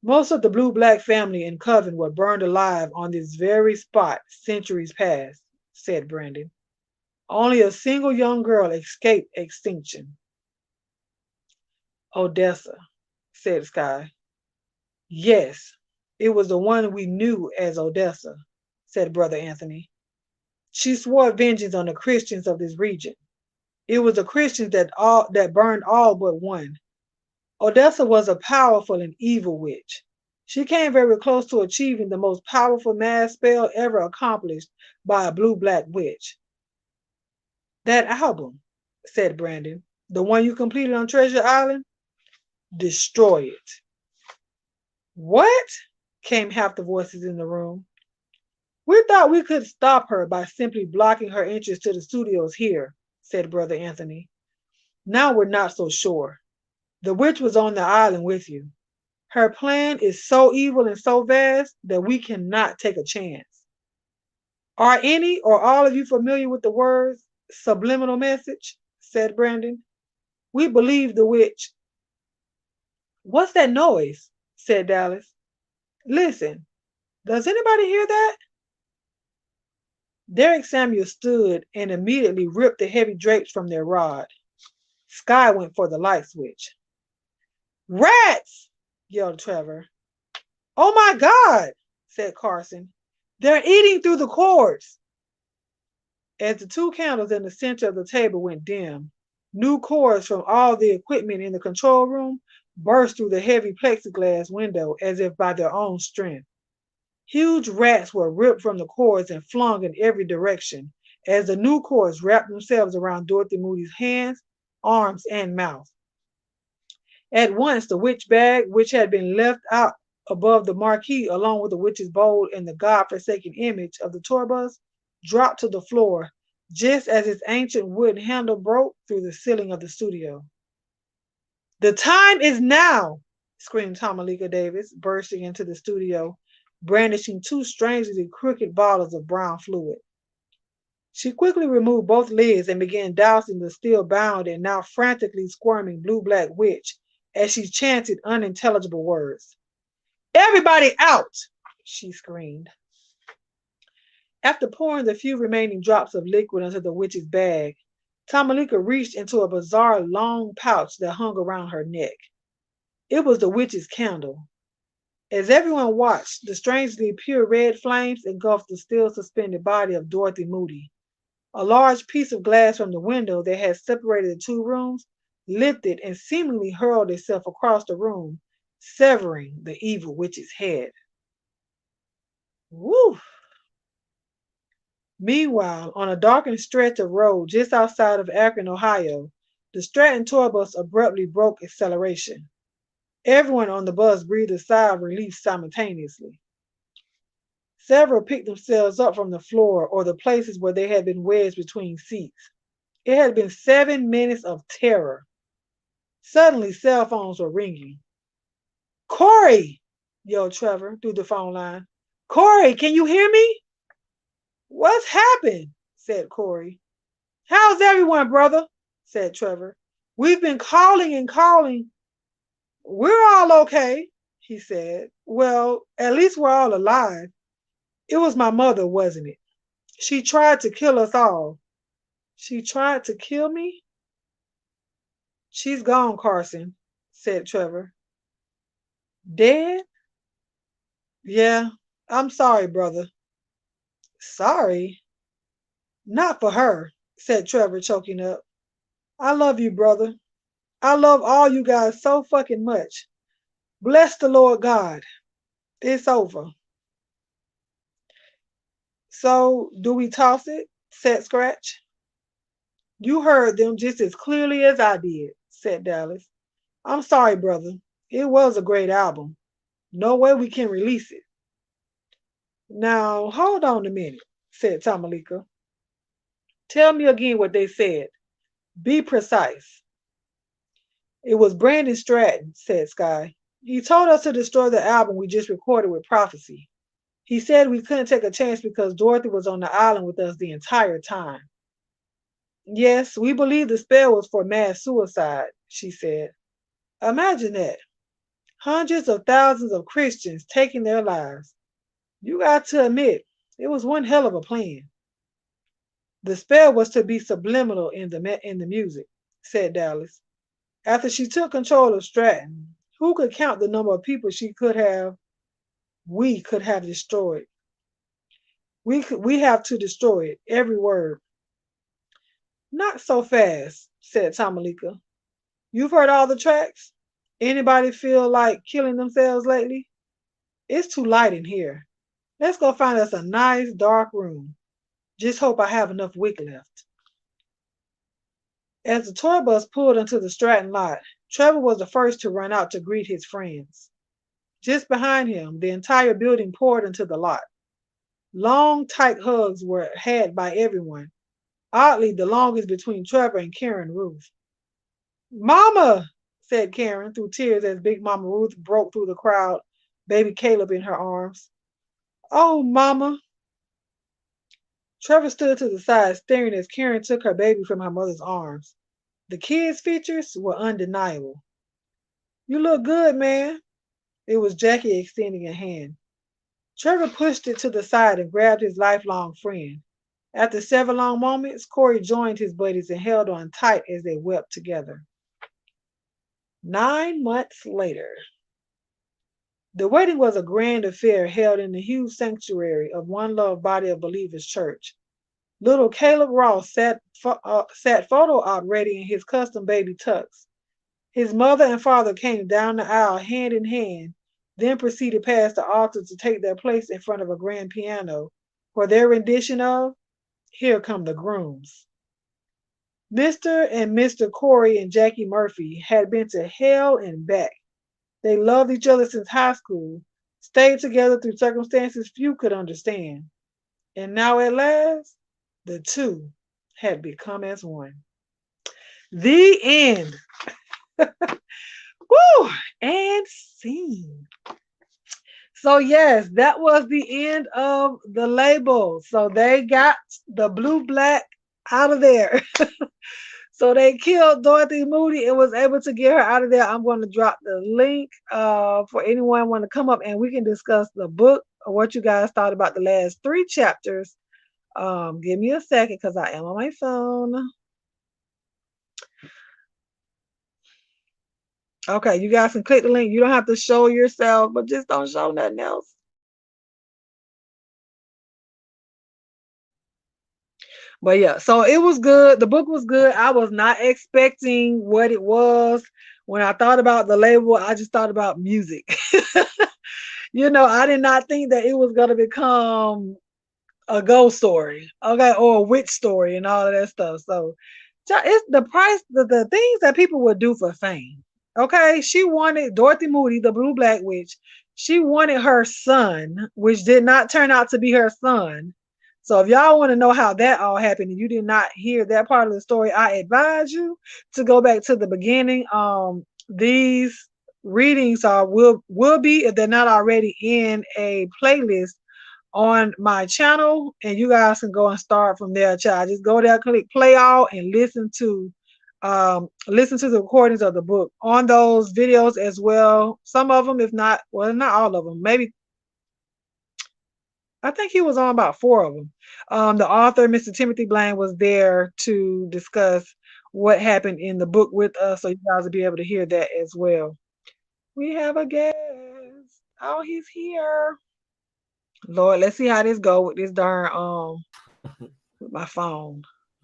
Most of the blue-black family in Coven were burned alive on this very spot centuries past, said Brandon. Only a single young girl escaped extinction. Odessa, said Sky. Yes, it was the one we knew as Odessa, said Brother Anthony. She swore vengeance on the Christians of this region. It was the Christians that burned all but one. Odessa was a powerful and evil witch. She came very close to achieving the most powerful mass spell ever accomplished by a blue-black witch. That album, said Brandon, the one you completed on Treasure Island? Destroy it. What? Came half the voices in the room. We thought we could stop her by simply blocking her entrance to the studios here, said Brother Anthony. Now we're not so sure. The witch was on the island with you. Her plan is so evil and so vast that we cannot take a chance. Are any or all of you familiar with the words subliminal message? Said Brandon. We believe the witch. What's that noise? Said Dallas. Listen, does anybody hear that? Derek Samuel stood and immediately ripped the heavy drapes from their rod. Sky went for the light switch. Rats! Yelled Trevor. Oh my God, said Carson. They're eating through the cords. As the two candles in the center of the table went dim, new cords from all the equipment in the control room burst through the heavy plexiglass window as if by their own strength. Huge rats were ripped from the cords and flung in every direction as the new cords wrapped themselves around Dorothy Moody's hands, arms, and mouth. At once, the witch bag, which had been left out above the marquee along with the witch's bowl and the god-forsaken image of the tour bus, dropped to the floor just as its ancient wooden handle broke through the ceiling of the studio. The time is now, screamed Tomalika Davis, bursting into the studio, brandishing two strangely crooked bottles of brown fluid. She quickly removed both lids and began dousing the still bound and now frantically squirming blue-black witch as she chanted unintelligible words. Everybody out, she screamed. After pouring the few remaining drops of liquid into the witch's bag, Tomalika reached into a bizarre long pouch that hung around her neck. It was the witch's candle. As everyone watched, the strangely pure red flames engulfed the still suspended body of Dorothy Moody. A large piece of glass from the window that had separated the two rooms lifted and seemingly hurled itself across the room, severing the evil witch's head. Woo! Meanwhile, on a darkened stretch of road just outside of Akron, Ohio, the Stratton tour bus abruptly broke acceleration. Everyone on the bus breathed a sigh of relief simultaneously. Several picked themselves up from the floor or the places where they had been wedged between seats. It had been 7 minutes of terror. Suddenly, cell phones were ringing. Corey, yelled Trevor through the phone line. Corey, can you hear me? What's happened? Said Corey. How's everyone, brother? Said Trevor. We've been calling and calling. We're all okay, he said. Well, at least we're all alive. It was my mother, wasn't it? She tried to kill us all. She tried to kill me? She's gone, Carson, said Trevor. Dead? Yeah, I'm sorry, brother. Sorry? Not for her, said Trevor, choking up. I love you, brother. I love all you guys so fucking much. Bless the Lord God. It's over. So, do we toss it? Said Scratch. You heard them just as clearly as I did, said Dallas. I'm sorry, brother. It was a great album. No way we can release it. Now, hold on a minute, said Tomalika. Tell me again what they said. Be precise. It was Brandon Stratton, said Sky. He told us to destroy the album we just recorded with Prophecy. He said we couldn't take a chance because Dorothy was on the island with us the entire time. Yes, we believe the spell was for mass suicide, she said. Imagine that. Hundreds of thousands of Christians taking their lives. You got to admit, it was one hell of a plan. The spell was to be subliminal in the music, said Dallas. After she took control of Stratton, who could count the number of people we could have destroyed? We have to destroy it, every word. Not so fast, said Tomalika. You've heard all the tracks? Anybody feel like killing themselves lately? It's too light in here. Let's go find us a nice dark room. Just hope I have enough wick left. As the tour bus pulled into the Stratton lot, Trevor was the first to run out to greet his friends. Just behind him, the entire building poured into the lot. Long, tight hugs were had by everyone, oddly the longest between Trevor and Karen Ruth. Mama, said Karen through tears as Big Mama Ruth broke through the crowd, baby Caleb in her arms. Oh, Mama. Trevor stood to the side, staring as Karen took her baby from her mother's arms. The kid's features were undeniable. You look good, man. It was Jackie extending a hand. Trevor pushed it to the side and grabbed his lifelong friend. After several long moments, Corey joined his buddies and held on tight as they wept together. 9 months later. The wedding was a grand affair held in the huge sanctuary of One Love Body of Believers Church. Little Caleb Ross sat photo op ready in his custom baby tux. His mother and father came down the aisle hand in hand, then proceeded past the altar to take their place in front of a grand piano for their rendition of Here Come the Grooms. Mr. Corey and Jackie Murphy had been to hell and back. They loved each other since high school, stayed together through circumstances few could understand. And now at last, the two had become as one. The end. Woo! And scene. So yes, that was the end of the label. So they got the blue black out of there. So they killed Dorothy Moody and was able to get her out of there. I'm going to drop the link for anyone want to come up and we can discuss the book or what you guys thought about the last 3 chapters. Give me a second because I am on my phone. Okay, you guys can click the link. You don't have to show yourself, but just don't show nothing else. But yeah, so it was good. The book was good. I was not expecting what it was. When I thought about the label, I just thought about music. I did not think that it was going to become a ghost story, okay, or a witch story and all of that stuff. So it's the price, the things that people would do for fame. Okay, she wanted Dorothy Moody, the blue black witch. She wanted her son, which did not turn out to be her son. So if y'all want to know how that all happened and you did not hear that part of the story, I advise you to go back to the beginning. These readings will be, if they're not already, in a playlist on my channel, and you guys can go and start from there, child. Just go there, click play all, and listen to the recordings of the book on those videos as well. Some of them, if not, well, not all of them. Maybe I think he was on about 4 of them. The author, Mr. Timothy Blaine, was there to discuss what happened in the book with us, so you guys will be able to hear that as well. We have a guest. Oh, he's here. Lord, let's see how this go with this darn with my phone.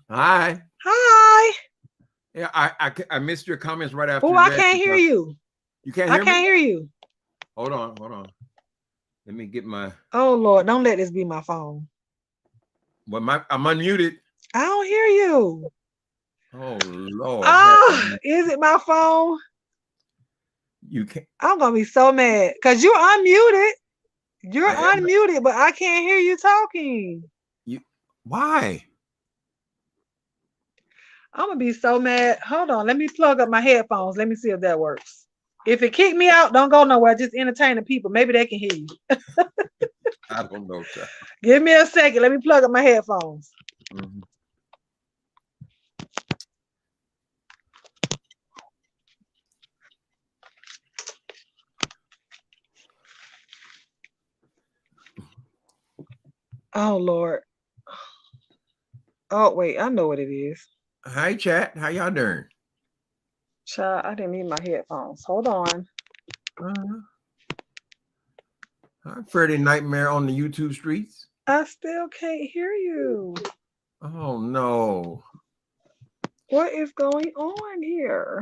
Hi. Hi. Yeah, I missed your comments right after. Oh, I can't hear you. You can't hear me? I can't hear you. Hold on. Let me get my. Oh Lord, don't let this be my phone. Well, I'm unmuted. I don't hear you. Oh Lord. Oh, is it my phone? You can't. I'm gonna be so mad because you're unmuted. You're unmuted, but I can't hear you talking. Why? I'm gonna be so mad. Hold on, let me plug up my headphones. Let me see if that works. If it kicked me out, don't go nowhere. Just entertain the people. Maybe they can hear you. I don't know. Give me a second. Let me plug up my headphones. Mm-hmm. Oh Lord. Oh wait, I know what it is. Hi, chat. How y'all doing? Child, I didn't need my headphones. Hold on. Hi, Freddie Nightmare on the YouTube streets. I still can't hear you. Oh no. What is going on here?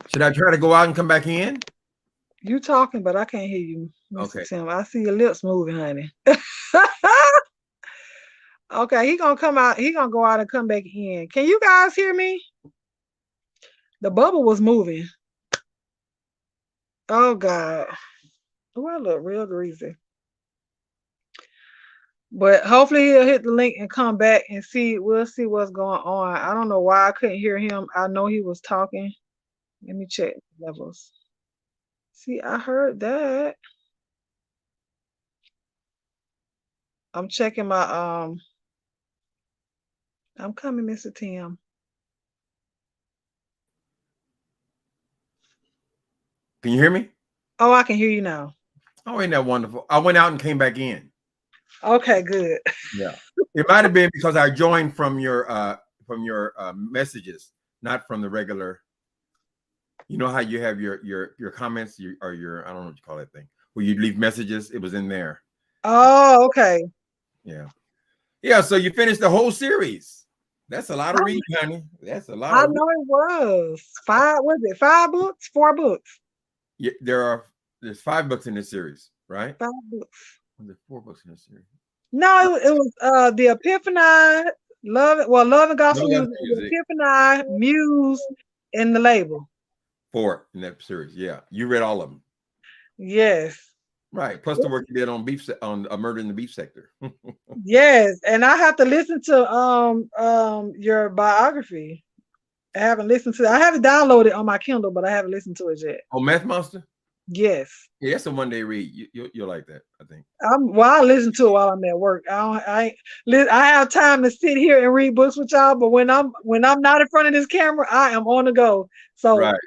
Should I try to go out and come back in? You talking, but I can't hear you, Mr. Okay. Tim. I see your lips moving, honey. Okay, he gonna come out. He gonna go out and come back in. Can you guys hear me? The bubble was moving. Oh God. Oh, I look real greasy. But hopefully he'll hit the link and come back and see. We'll see what's going on. I don't know why I couldn't hear him. I know he was talking. Let me check the levels. See, I heard that. I'm checking my I'm coming, Mr. Tim. Can you hear me? Oh, I can hear you now. Oh, ain't that wonderful? I went out and came back in. Okay, good. Yeah. It might have been because I joined from your messages, not from the regular. You know how you have your comments, or your, I don't know what you call that thing, where you leave messages. It was in there. Oh, okay. Yeah. Yeah. So you finished the whole series. That's a lot of I, reading, honey. That's a lot I of reading. know it was five. Was it 5 books? 4 books. Yeah, there's 5 books in this series, right? 5 books. There's 4 books in this series. No, it was the Epiphany, Love and No, Gospel that's Music, the music. Epiphany, Muse, and the Label. 4 in that series. Yeah, you read all of them, Yes. right? Plus the work you did on on a Murder in the Beef Sector. Yes, and I have to listen to your biography. I haven't listened to it. I have it downloaded on my Kindle, but I haven't listened to it yet. Oh, Meth Monster. Yes. Yeah, that's a one-day read. You'll like that, I think. I listen to it while I'm at work. I have time to sit here and read books with y'all, but when I'm not in front of this camera, I am on the go. So Right,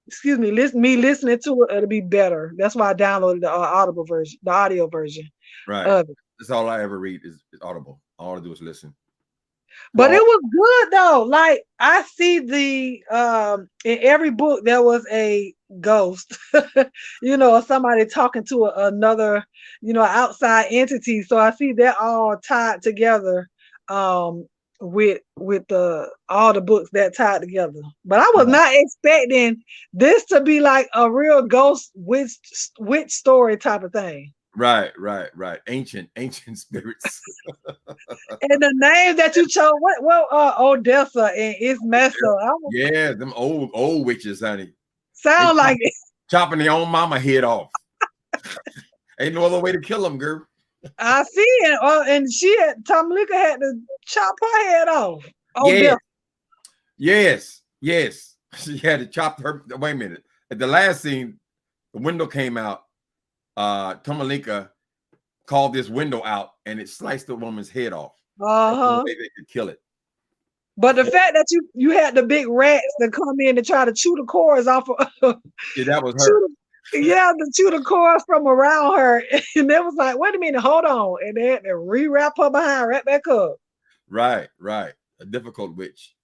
excuse me, listening to it, it'll be better. That's why I downloaded the Audible version, the audio version right. of it. That's all I ever read is Audible. All I do is listen. But it For was good though. Like I see in every book there was a ghost, or somebody talking to another, outside entity. So I see that all tied together um with the all the books that tied together. But I was right, not expecting this to be like a real ghost witch story type of thing. right. Ancient spirits. And the name that you chose, Odessa and Ismessa. Yeah, them old witches, honey. They Sound like it. chopping their own mama head off. Ain't no other way to kill them, girl. I see it. And Tomlika had to chop her head off. Oh, Yeah, death. yes. She had to chop her. Wait a minute. At the last scene, the window came out. Tomalika called this window out, and it sliced the woman's head off. That's the only Uh-huh. way they could kill it. But the fact that you had the big rats that come in to try to chew the cords off of Yeah, that was her. chew to chew the cords from around her. And it was like, wait a minute, hold on. And they had to rewrap her behind right back up. Right. A difficult witch.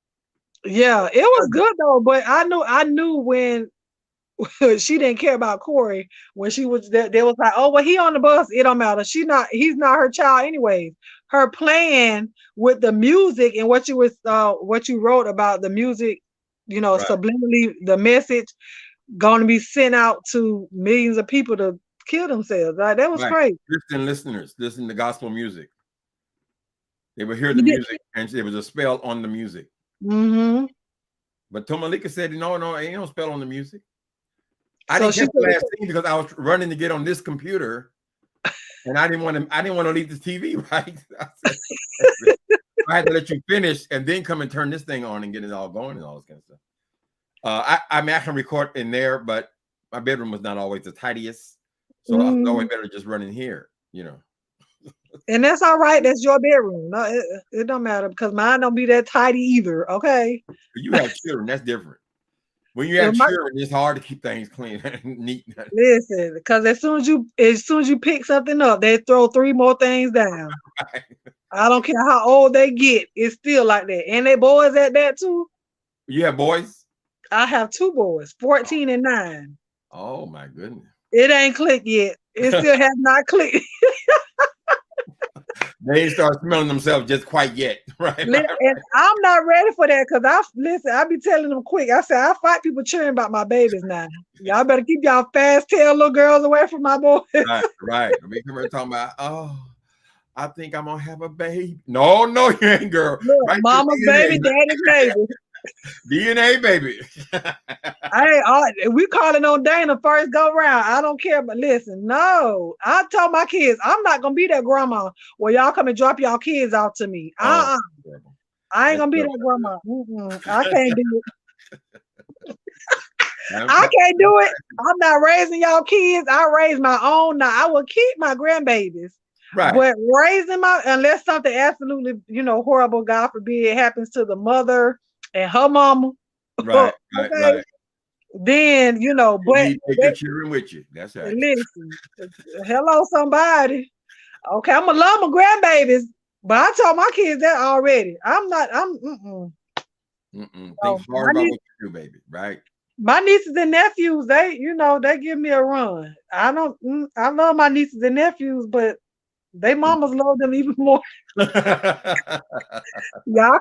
Yeah, it was good though, but I knew when she didn't care about Corey when she was there. They was like, oh well, he on the bus. It don't matter. He's not her child anyways. Her plan with the music and what you wrote about the music, Right. subliminally the message going to be sent out to millions of people to kill themselves. Like that was Right. crazy. Christian listeners, listen to gospel music. They would hear You the did. music, and there was a spell on the music. Mm-hmm. But Tomalika said, no, ain't no spell on the music. I So didn't she catch the said, last scene because I was running to get on this computer, and I didn't want to leave the TV, right? I had to let you finish and then come and turn this thing on and get it all going and all this kind of stuff. I mean, I can record in there, but my bedroom was not always the tidiest, so I was always better just running here, and that's all right. That's your bedroom. No, it don't matter because mine don't be that tidy either. Okay. But you have children, that's different. When you Yeah, have children, it's hard to keep things clean and neat. listen, because as soon as you pick something up, they throw 3 more things down. Right. I don't care how old they get, it's still like that. And they boys at that too. You have boys? I have 2 boys, 14 and 9. Oh my goodness. It ain't clicked yet. It still has not clicked. They ain't start smelling themselves just quite yet, right? And I'm not ready for that because I be telling them quick. I say I fight people cheering about my babies now. Y'all better keep y'all fast tail little girls away from my boys. Right. We come here talking about, I think I'm gonna have a baby. No, you ain't, girl. Look, right, mama's baby, daddy's baby. DNA baby. We calling on Dana first go round. I don't care, but listen, no. I told my kids, I'm not gonna be that grandma where y'all come and drop y'all kids out to me. I ain't gonna be that grandma. I can't do it. I can't do it. I'm not raising y'all kids. I raise my own. Now I will keep my grandbabies. Right. But raising unless something absolutely, horrible, God forbid, happens to the mother and her mama, Right. Right. okay, Right. then, You but need to take your children with you. That's right. listen, hello, somebody. Okay, I'm gonna love my grandbabies, but I told my kids that already. I'm not. Think So hard about what you do, baby. Right. my nieces and nephews, they give me a run. I don't. I love my nieces and nephews, but they mamas love them even more. Y'all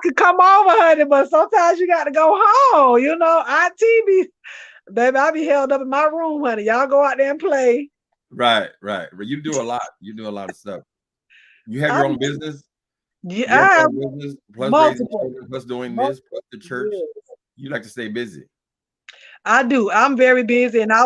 can come over, honey, but sometimes you got to go home. IT be, baby, I be held up in my room, honey. Y'all go out there and play. Right. Right. But you do a lot. You do a lot of stuff. You have I, your own business. yeah, You have I your have own business, plus raising multiple. children, plus doing Mul- this, plus the church. yeah. You like to stay busy. I do. I'm very busy, and I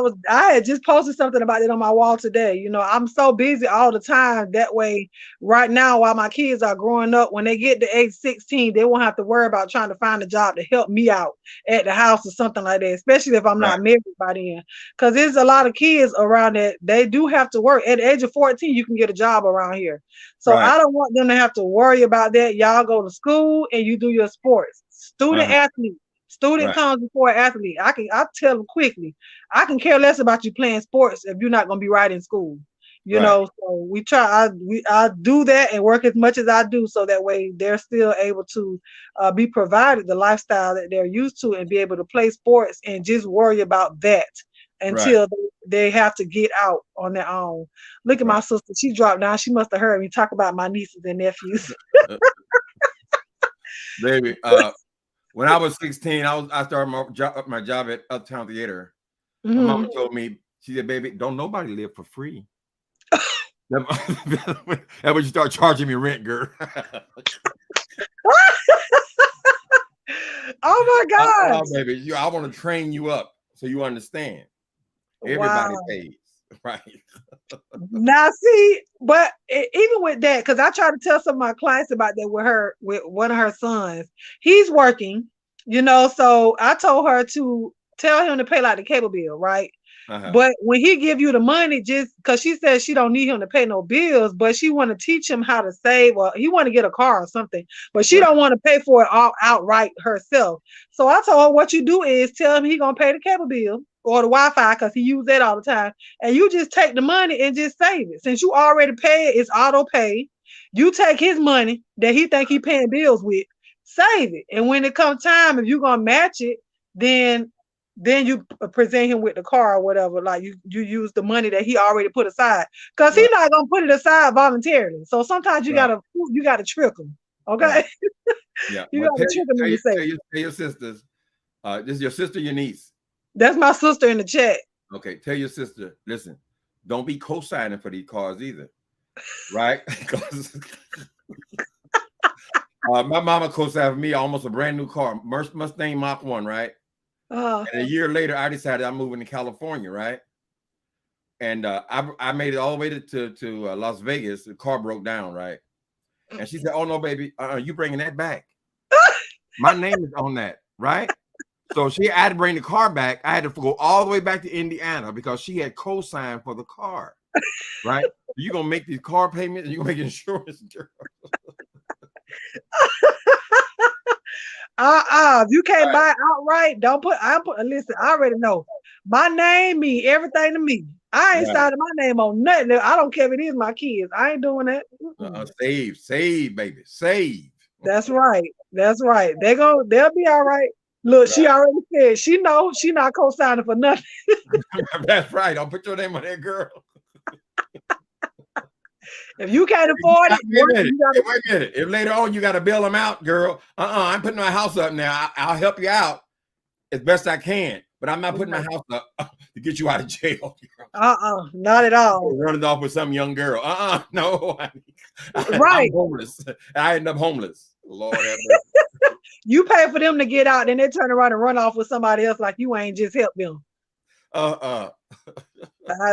had just posted something about it on my wall today. I'm so busy all the time. That way, right now, while my kids are growing up, when they get to age 16, they won't have to worry about trying to find a job to help me out at the house or something like that. Especially if I'm Right. not married by then, because there's a lot of kids around that they do have to work. At the age of 14, you can get a job around here. So Right. I don't want them to have to worry about that. Y'all go to school and you do your sports. Student Uh-huh. athlete. Student Right. comes before athlete. I tell them quickly. I can care less about you playing sports if you're not going to be right in school. Right. So we try. I do that and work as much as I do, so that way they're still able to be provided the lifestyle that they're used to and be able to play sports and just worry about that Right. until they have to get out on their own. Look at my Right. sister. She dropped down. She must have heard me talk about my nieces and nephews. Baby, when I was 16, I started my job at Uptown Theater. My mama Mhm. told me, she said, "Baby, don't nobody live for free." That when you start charging me rent, girl. Oh my Oh, gosh. baby, I want to train you up so you understand. Everybody Wow. pays, right? Now, see, but even with that, because I try to tell some of my clients about that with one of her sons. He's working, so I told her to tell him to pay like the cable bill, right? Uh-huh. But when he give you the money, just because she says she don't need him to pay no bills, but she want to teach him how to save, or he want to get a car or something, but she Right. don't want to pay for it all outright herself. So I told her what you do is tell him he gonna pay the cable bill or the Wi-Fi because he use that all the time, and you just take the money and just save it. Since you already pay it, it's auto pay. You take his money that he think he paying bills with, save it, and when it comes time, if you gonna match it, then you present him with the car or whatever. Like you use the money that he already put aside, because he's Right. not gonna put it aside voluntarily. So sometimes Right. you gotta trick him. Right. Okay, Yeah. you Well, gotta trick him into saving. tell your sisters. This is your sister, your niece. That's my sister in the chat. Okay. Tell your sister. Listen, don't be co-signing for these cars either, right? Because my mama co-signed for me almost a brand new car, Mustang Mach 1, right? Uh, And a year later, I decided I'm moving to California, right? And I made it all the way to Las Vegas. The car broke down, right? And she said, "Oh no, baby, you bringing that back? My name is on that, right?" So she had to bring the car back. I had to go all the way back to Indiana because she had co-signed for the car, right? You're gonna make these car payments and you're gonna make insurance. if you can't Right, buy it outright, don't put. Listen, I already know. My name mean everything to me. I ain't right. signing my name on nothing. I don't care if it is my kids. I ain't doing that. Save, baby, save. That's right. That's right. They'll be all right. Look, she Right. already said she knows she not co-signing for nothing. That's right. Don't put your name on that, girl. If you can't afford it, Wait a minute. you gotta. Wait a minute. If later on you got to bail them out, girl, I'm putting my house up now. I'll help you out as best I can, but I'm not putting my house up to get you out of jail. Not at all. Running off with some young girl. No. I'm Right. homeless. I end up homeless. Lord have mercy. You pay for them to get out, then they turn around and run off with somebody else like you ain't just helped them.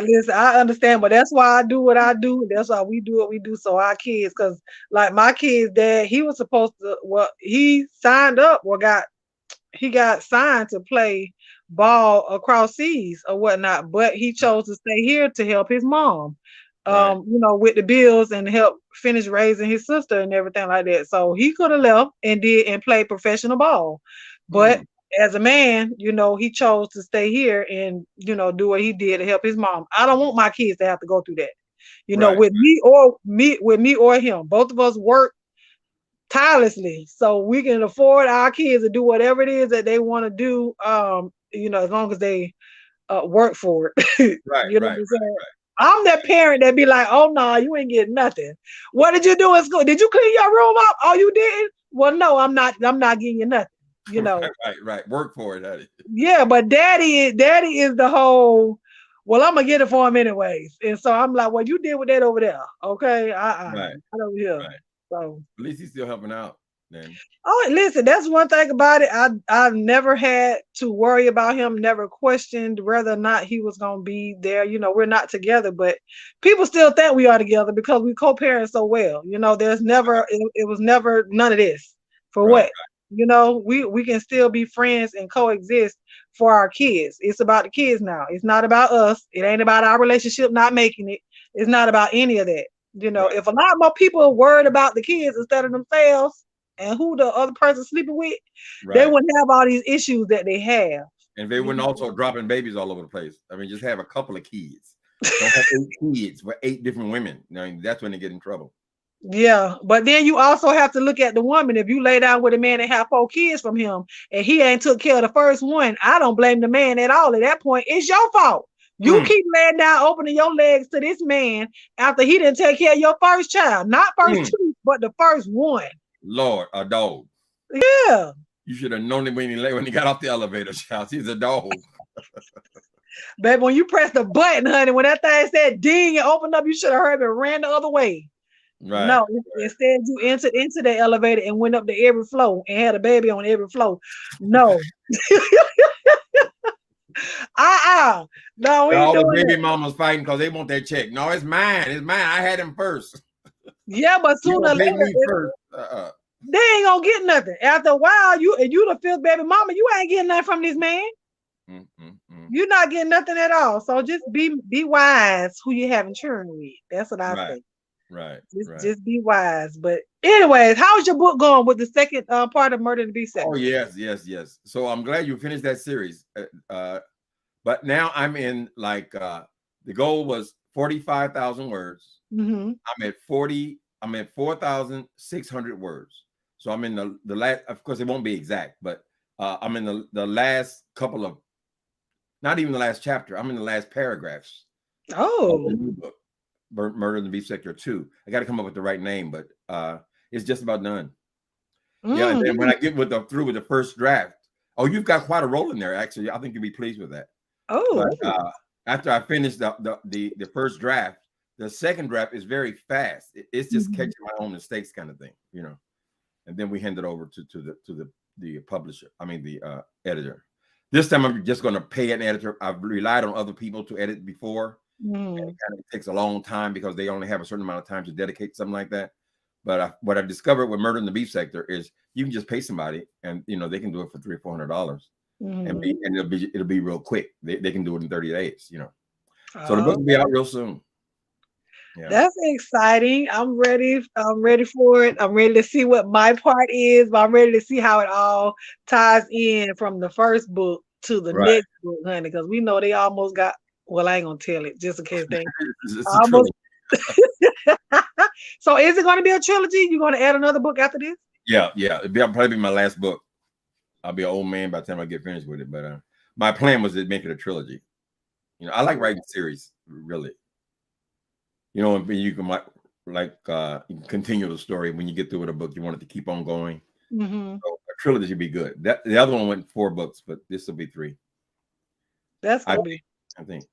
Listen, I understand, but that's why I do what I do. That's why we do what we do. So our kids, because like my kid's dad, he was supposed to. Well, he signed up or he got signed to play ball across seas or whatnot, but he chose to stay here to help his mom. Right. you know, with the bills and help finish raising his sister and everything like that. So he could have left and played professional ball. But Mm. as a man, you know, he chose to stay here and, you know, do what he did to help his mom. I don't want my kids to have to go through that. You know, Right. with me or him. Both of us work tirelessly so we can afford our kids to do whatever it is that they want to do, you know, as long as they work for it. Right. You know what Right. I'm saying? I'm that parent that be like, oh no, you ain't getting nothing. What did you do in school? Did you clean your room up? Oh, you didn't? Well, no, I'm not getting you nothing. You know. Right. Right. Right. Work for it, honey. Yeah, but daddy is the whole, well, I'm gonna get it for him anyways. And so I'm like, well, you deal with that over there. Okay. Right. Not over here. Right. So At least he's still helping out. Then. oh, listen, that's one thing about it. I've never had to worry about him, never questioned whether or not he was gonna be there. You know, we're not together, but people still think we are together because we co-parent so well. You know, there's never it was never none of this. For Right. what? You know, we can still be friends and coexist for our kids. It's about the kids now. It's not about us. It ain't about our relationship not making it. It's not about any of that. You know, Right. if a lot more people are worried about the kids instead of themselves and who the other person sleeping with, they Right. wouldn't have all these issues that they have. And they You wouldn't know? also dropping babies all over the place. I mean, just have a couple of kids. Don't have 8 kids with 8 different women. I mean, that's when they get in trouble. Yeah, but then you also have to look at the woman. If you lay down with a man and have 4 kids from him, and he ain't took care of the first one, I don't blame the man at all. At that point, it's your fault. You Mm, keep laying down, opening your legs to this man after he didn't take care of your first child, not first mm. two, but the first one. Lord, a dog. Yeah, You should have known it when he got off the elevator, child. He's a dog. baby, when you press the button, honey, when that thing said ding and opened up, you should have heard it ran the other way. Right. No, instead you entered into the elevator and went up to every floor and had a baby on every floor. No. No, we ain't All the doing baby that. mamas fighting because they want their check. No, it's mine. It's mine. I had him first. Yeah, but You sooner or don't pay later, me first. they ain't gonna get nothing. After a while, you the fifth baby mama, you ain't getting nothing from this man. Mm, mm, mm. You're not getting nothing at all. So just be wise who you having children with. That's what I Right. say. Right. Right. Just be wise. But anyways, how's your book going with the second part of Murder in the Beast Oh, section? yes, yes, yes. So I'm glad you finished that series. But now I'm in the goal was 45,000 words. Mm-hmm. I'm at 4,600 words. So I'm in the last, of course, it won't be exact, but I'm in the last couple of, not even the last chapter. I'm in the last paragraphs of the Oh. new book, Murder in the Beef Sector 2. I got to come up with the right name, but it's just about done. Yeah, and then when I get through with the first draft, oh, you've got quite a role in there, actually. I think you'll be pleased with that. Oh. But after I finish the first draft, the second draft is very fast. It's just Mhm. catching my own mistakes kind of thing, and then we hand it over to the publisher. I mean the editor. This time I'm just going to pay an editor. I've relied on other people to edit before. And it kind of takes a long time because they only have a certain amount of time to dedicate something like that. But what I've discovered with Murder in the Beef Sector is you can just pay somebody, and they can do it for $300 or $400, and it'll be real quick. They can do it in 30 days. So the book will be out real soon. Yeah. That's exciting. I'm ready. I'm ready for it. I'm ready to see what my part is, but I'm ready to see how it all ties in from the first book to the Right. next book, honey. Because we know they almost got. Well, I ain't gonna tell it just in case they It's a almost. trilogy. So, is it going to be a trilogy? You going to add another book after this? Yeah. It'll probably be my last book. I'll be an old man by the time I get finished with it. But my plan was to make it a trilogy. I like writing series, really. And you can you can continue the story when you get through with a book. You want it to keep on going. So a trilogy should be good. The other one went 4 books, but this will be 3. That's gonna be. I think.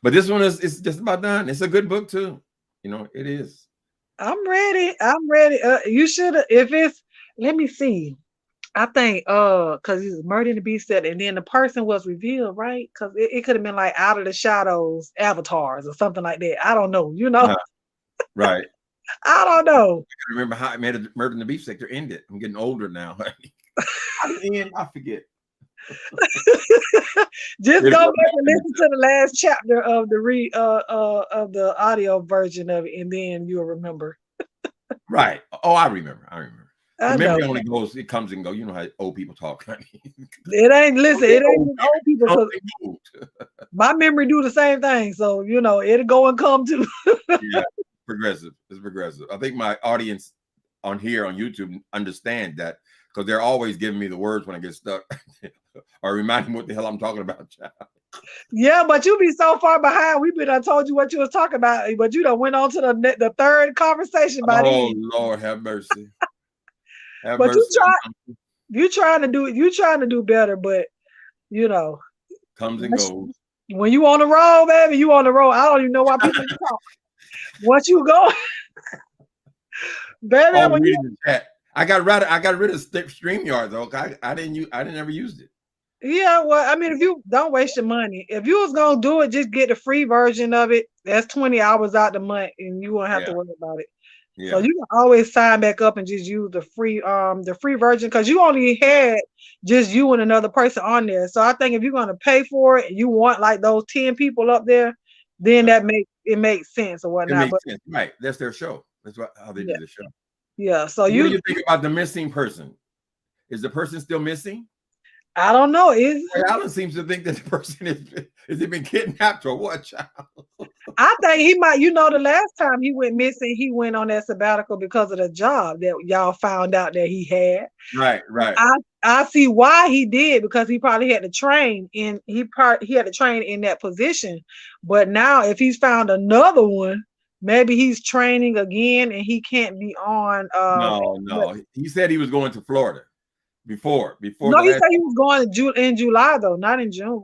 But this one is just about done. It's a good book too. It is. I'm ready. I'm ready. You should have. If it's. Let me see. I think because it's Murder in the Beast set, and then the person was revealed, right? Because it could have been like Out of the Shadows avatars or something like that. I don't know. Right. I don't know. I remember how Murder in the Beef Sector ended. I'm getting older now. How did it end? I forget. Just It'll go come back back and to me. listen to the last chapter of the audio version of it, and then you'll remember. Right. Oh, I remember. I remember. The I know. memory only goes, it comes and goes. You know how old people talk, honey. It ain't listen, Something it ain't old, just old people because something moved. my memory do the same thing. So, it'll go and come too. Yeah, progressive. It's progressive. I think my audience on here on YouTube understand that because they're always giving me the words when I get stuck or reminding me what the hell I'm talking about, child. Yeah, but you be so far behind. We been done told you what you was talking about, but you done went on to the third conversation by Oh then. Lord, have mercy. Have But mercy. you trying to do better, but you know, Comes and goes. when you on the road, baby, you on the road. I don't even know why people talk. Once you go, baby, Oh, when you reading the chat. I got rid of StreamYard though. I didn't ever use it. yeah, well, I mean, if you don't waste your money, if you was gonna do it, just get the free version of it. That's 20 hours out the month, and you won't have to Yeah. worry about it. So Yeah. you can always sign back up and just use the free version because you only had just you and another person on there. So I think if you're gonna pay for it and you want like those 10 people up there, then Yeah. it makes sense or It whatnot. makes But sense. Right. That's their show. That's how they yeah, do the show. yeah. So What do you think about the missing person? Is the person still missing? I don't know. Alan seems to think that the person is he been kidnapped or what, child? I think he might, the last time he went missing, he went on that sabbatical because of the job that y'all found out that he had. Right, right. I see why he did because he probably had to train he had to train in that position. But now if he's found another one, maybe he's training again and he can't be on No. He said he was going to Florida before no, the he last. said he was going in July though, not in June.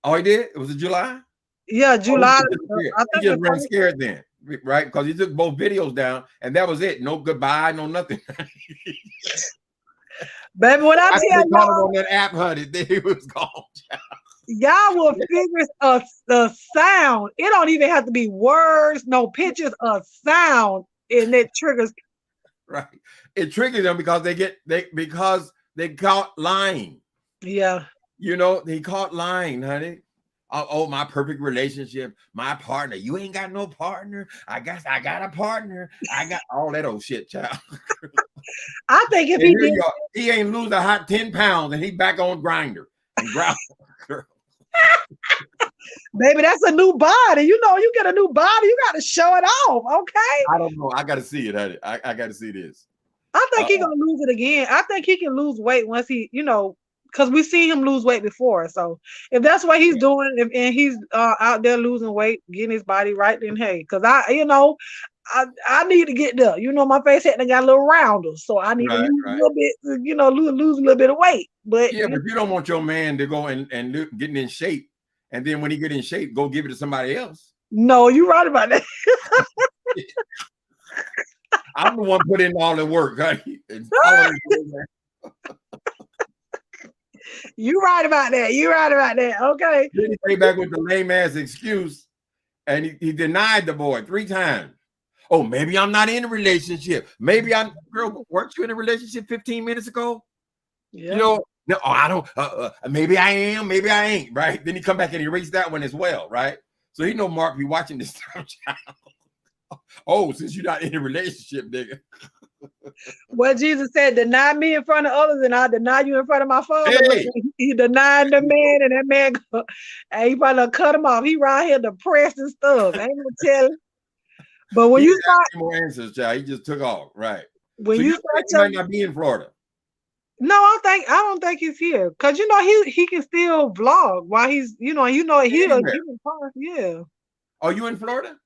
Oh, he did? It was in July? Yeah, Oh, July. I he think just ran scared then, right? Because he took both videos down and that was it. No goodbye, no nothing. baby, when I I tell could have y'all, on that app, honey. Then he was gone. y'all will figure a sound. It don't even have to be words, no pictures, a sound, and it triggers. Right. It triggers them because they caught lying. Yeah. He caught lying, honey. Oh, my perfect relationship, my partner. You ain't got no partner. I guess I got a partner. I got all that old shit, child. I think if And he here did, you are. He ain't lose a hot 10 pounds and he back on grinder and ground. baby, that's a new body. You get a new body, you got to show it off, okay? I don't know. I got to see it, honey. I got to see this. I think he's gonna lose it again. I think he can lose weight once he, because we see him lose weight before. So if that's what he's doing, and he's out there losing weight, getting his body right, then hey, because I need to get there. My face had got a little rounder, so I need to lose a little bit, lose a little bit of weight. But yeah, but you don't want your man to go and getting in shape, and then when he get in shape, go give it to somebody else. No, you're right about that. I'm the one put in all the work, honey. You right about that. You right about that. Okay. Then he came back with the lame ass excuse, and he denied the boy 3 times. Oh, maybe I'm not in a relationship. Maybe girl, weren't you in a relationship 15 minutes ago? Yeah. No, I don't. Maybe I am. Maybe I ain't. Right. Then he come back and erase that one as well. Right. So he know Mark be watching this stuff. Oh, since you're not in a relationship, nigga. Well, Jesus said, deny me in front of others, and I deny you in front of my Father. Hey. He denied the man, and that man, and he probably cut him off. He right here depressed and stuff. I ain't gonna tell him. But when you start, more answers, child, he just took off. Right. When so you start, he might not be in Florida. No, I don't think he's here because he can still vlog while he's he's yeah. Are you in Florida?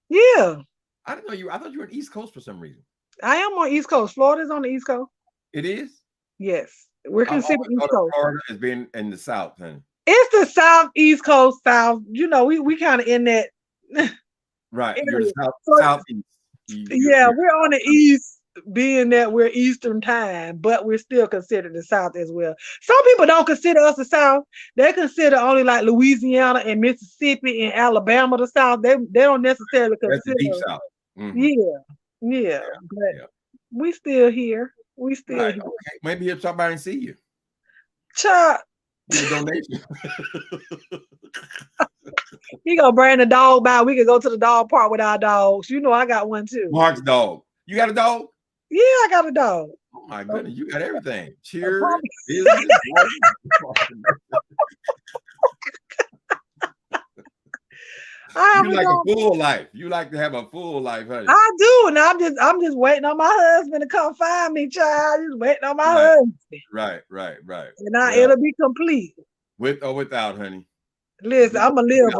Yeah. I didn't know you. I thought you were in East Coast for some reason. I am on East Coast. Florida's on the East Coast. It is? Yes. We're considered East Coast. Florida has been in the South, honey. It's the South, East Coast, South. We kind of in that. Right. area. You're the Southeast. We're on the East, being that we're Eastern time, but we're still considered the South as well. Some people don't consider us the South. They consider only like Louisiana and Mississippi and Alabama the South. They don't necessarily consider. That's the deep South. Mm-hmm. Yeah. But we still here. We still here. Okay. Maybe he'll stop by and see you. Child, Get a donation. He gonna bring the dog by. We can go to the dog park with our dogs. You know, I got one too. Mark's dog. You got a dog? Yeah, I got a dog. Oh my goodness, you got everything. Cheering, business. You like a full life. You like to have a full life, honey. I do, and I'm just waiting on my husband to come find me, child. Just waiting on my husband. Right. And it'll be complete. With or without, honey. Listen, I'm gonna live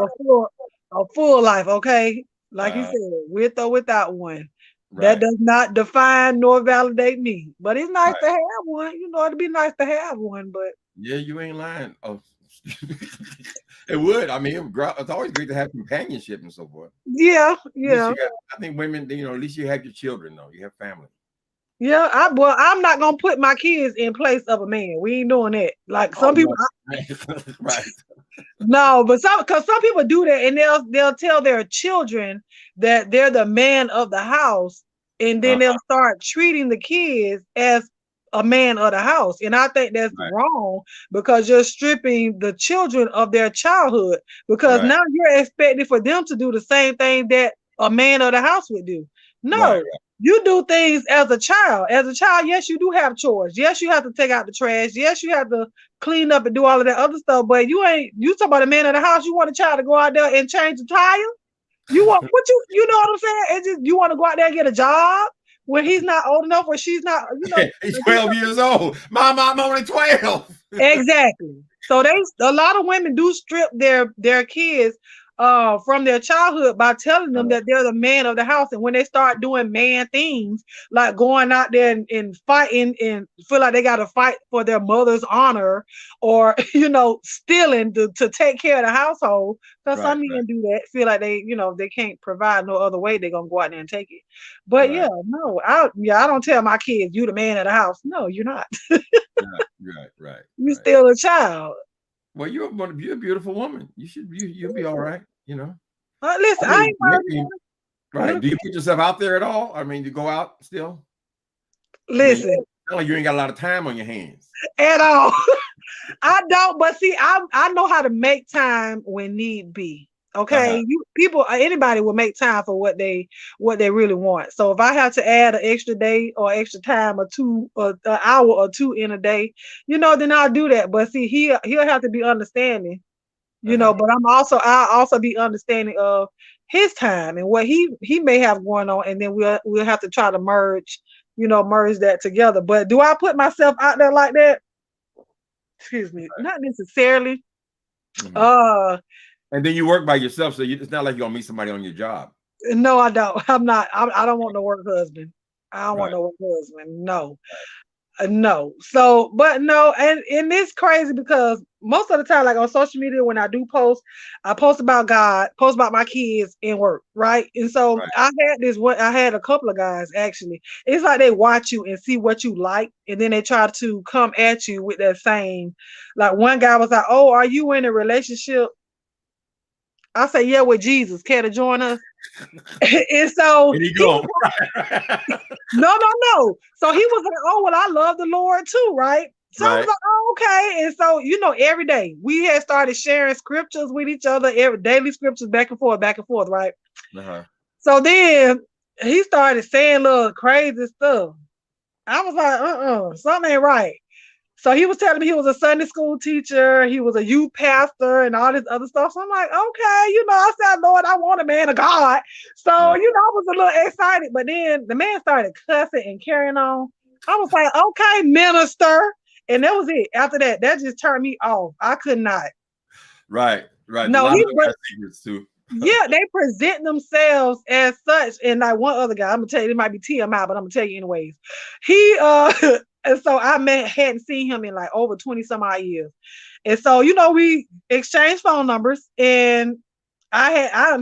a full life, okay? Like you said, with or without one. Right. That does not define nor validate me. But it's nice to have one. You know, it'd be nice to have one, but yeah, you ain't lying. Oh. It would. I mean, it's always great to have companionship and so forth. Yeah. I think women, you know, at least you have your children, though. You have family. Yeah, I'm not gonna put my kids in place of a man. We ain't doing that. Like some people, right? No, but because some people do that, and they'll tell their children that they're the man of the house, and then they'll start treating the kids as a man of the house. And I think that's wrong, because you're stripping the children of their childhood, because now you're expecting for them to do the same thing that a man of the house would do. No, you do things as a child. As a child, yes, you do have chores. Yes, you have to take out the trash. Yes, you have to clean up and do all of that other stuff. But you talk about a man of the house. You want a child to go out there and change the tire? You want you know what I'm saying? It's just you want to go out there and get a job when he's not old enough, or she's not, you know. He's 12 years old. Mom, I'm only 12. Exactly. So a lot of women do strip their kids from their childhood by telling them that they're the man of the house. And when they start doing man things, like going out there and fighting and feel like they got to fight for their mother's honor, or, you know, stealing to take care of the household, because some men do that, feel like they, you know, they can't provide no other way, they're going to go out there and take it. But I don't tell my kids, you the man of the house. No, you're not. Right. You're still a child. Well, you're a beautiful woman. You'll be all right, you know. Listen, I ain't worried. Right. Do you put yourself out there at all? I mean, you go out still? Listen. You ain't got a lot of time on your hands. At all. I don't, but see, I know how to make time when need be. Okay. Anybody will make time for what they really want. So if I have to add an extra day or extra time or an hour or two in a day, you know, then I'll do that. But see, he'll have to be understanding, you know, but I'll also be understanding of his time and what he may have going on. And then we'll have to try to merge that together. But do I put myself out there like that? Excuse me. Not necessarily. And then you work by yourself, so it's not like you're gonna meet somebody on your job. No, I don't. I'm not. I don't want no work husband. I don't want no work husband. No, no. So, but no, and it's crazy because most of the time, like on social media, when I do post, I post about God, post about my kids and work, right? And so I had a couple of guys actually. It's like they watch you and see what you like, and then they try to come at you with that same. Like one guy was like, "Oh, are you in a relationship?" I say, yeah, with Jesus. Care to join us? And so he go. No. So he was like, oh, well, I love the Lord too, right? So I was like, oh, okay. And so, you know, every day we had started sharing scriptures with each other, daily scriptures back and forth, right? So then he started saying little crazy stuff. I was like, something ain't right. So he was telling me he was a Sunday school teacher, he was a youth pastor, and all this other stuff. So I'm like, okay, you know, I said, Lord, I want a man of God. So, you know, I was a little excited, but then the man started cussing and carrying on. I was like, okay, minister. And that was it. After that, that just turned me off. I could not. Right. No, secrets too. Yeah, they present themselves as such. And like one other guy, I'm gonna tell you, it might be TMI, but I'm gonna tell you anyways. He and so I hadn't seen him in like over 20 some odd years. And so, you know, we exchanged phone numbers, and I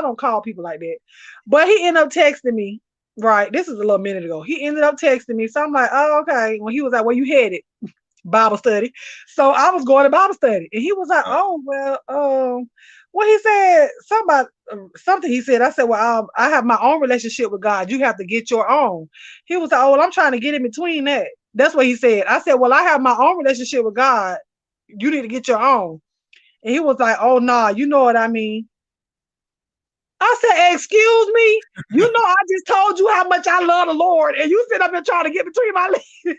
don't call people like that. But he ended up texting me, right? This is a little minute ago. He ended up texting me. So I'm like, oh, okay. When he was like, where you headed? Bible study. So I was going to Bible study. And he was like, oh, well, well, he said something he said. I said, well, I have my own relationship with God. You have to get your own. He was like, oh, well, I'm trying to get in between that. That's what he said. I said, well, I have my own relationship with God. you need to get your own. And he was like, oh, nah, you know what I mean. I said, excuse me? You know, I just told you how much I love the Lord, and you sit up and trying to get between my legs.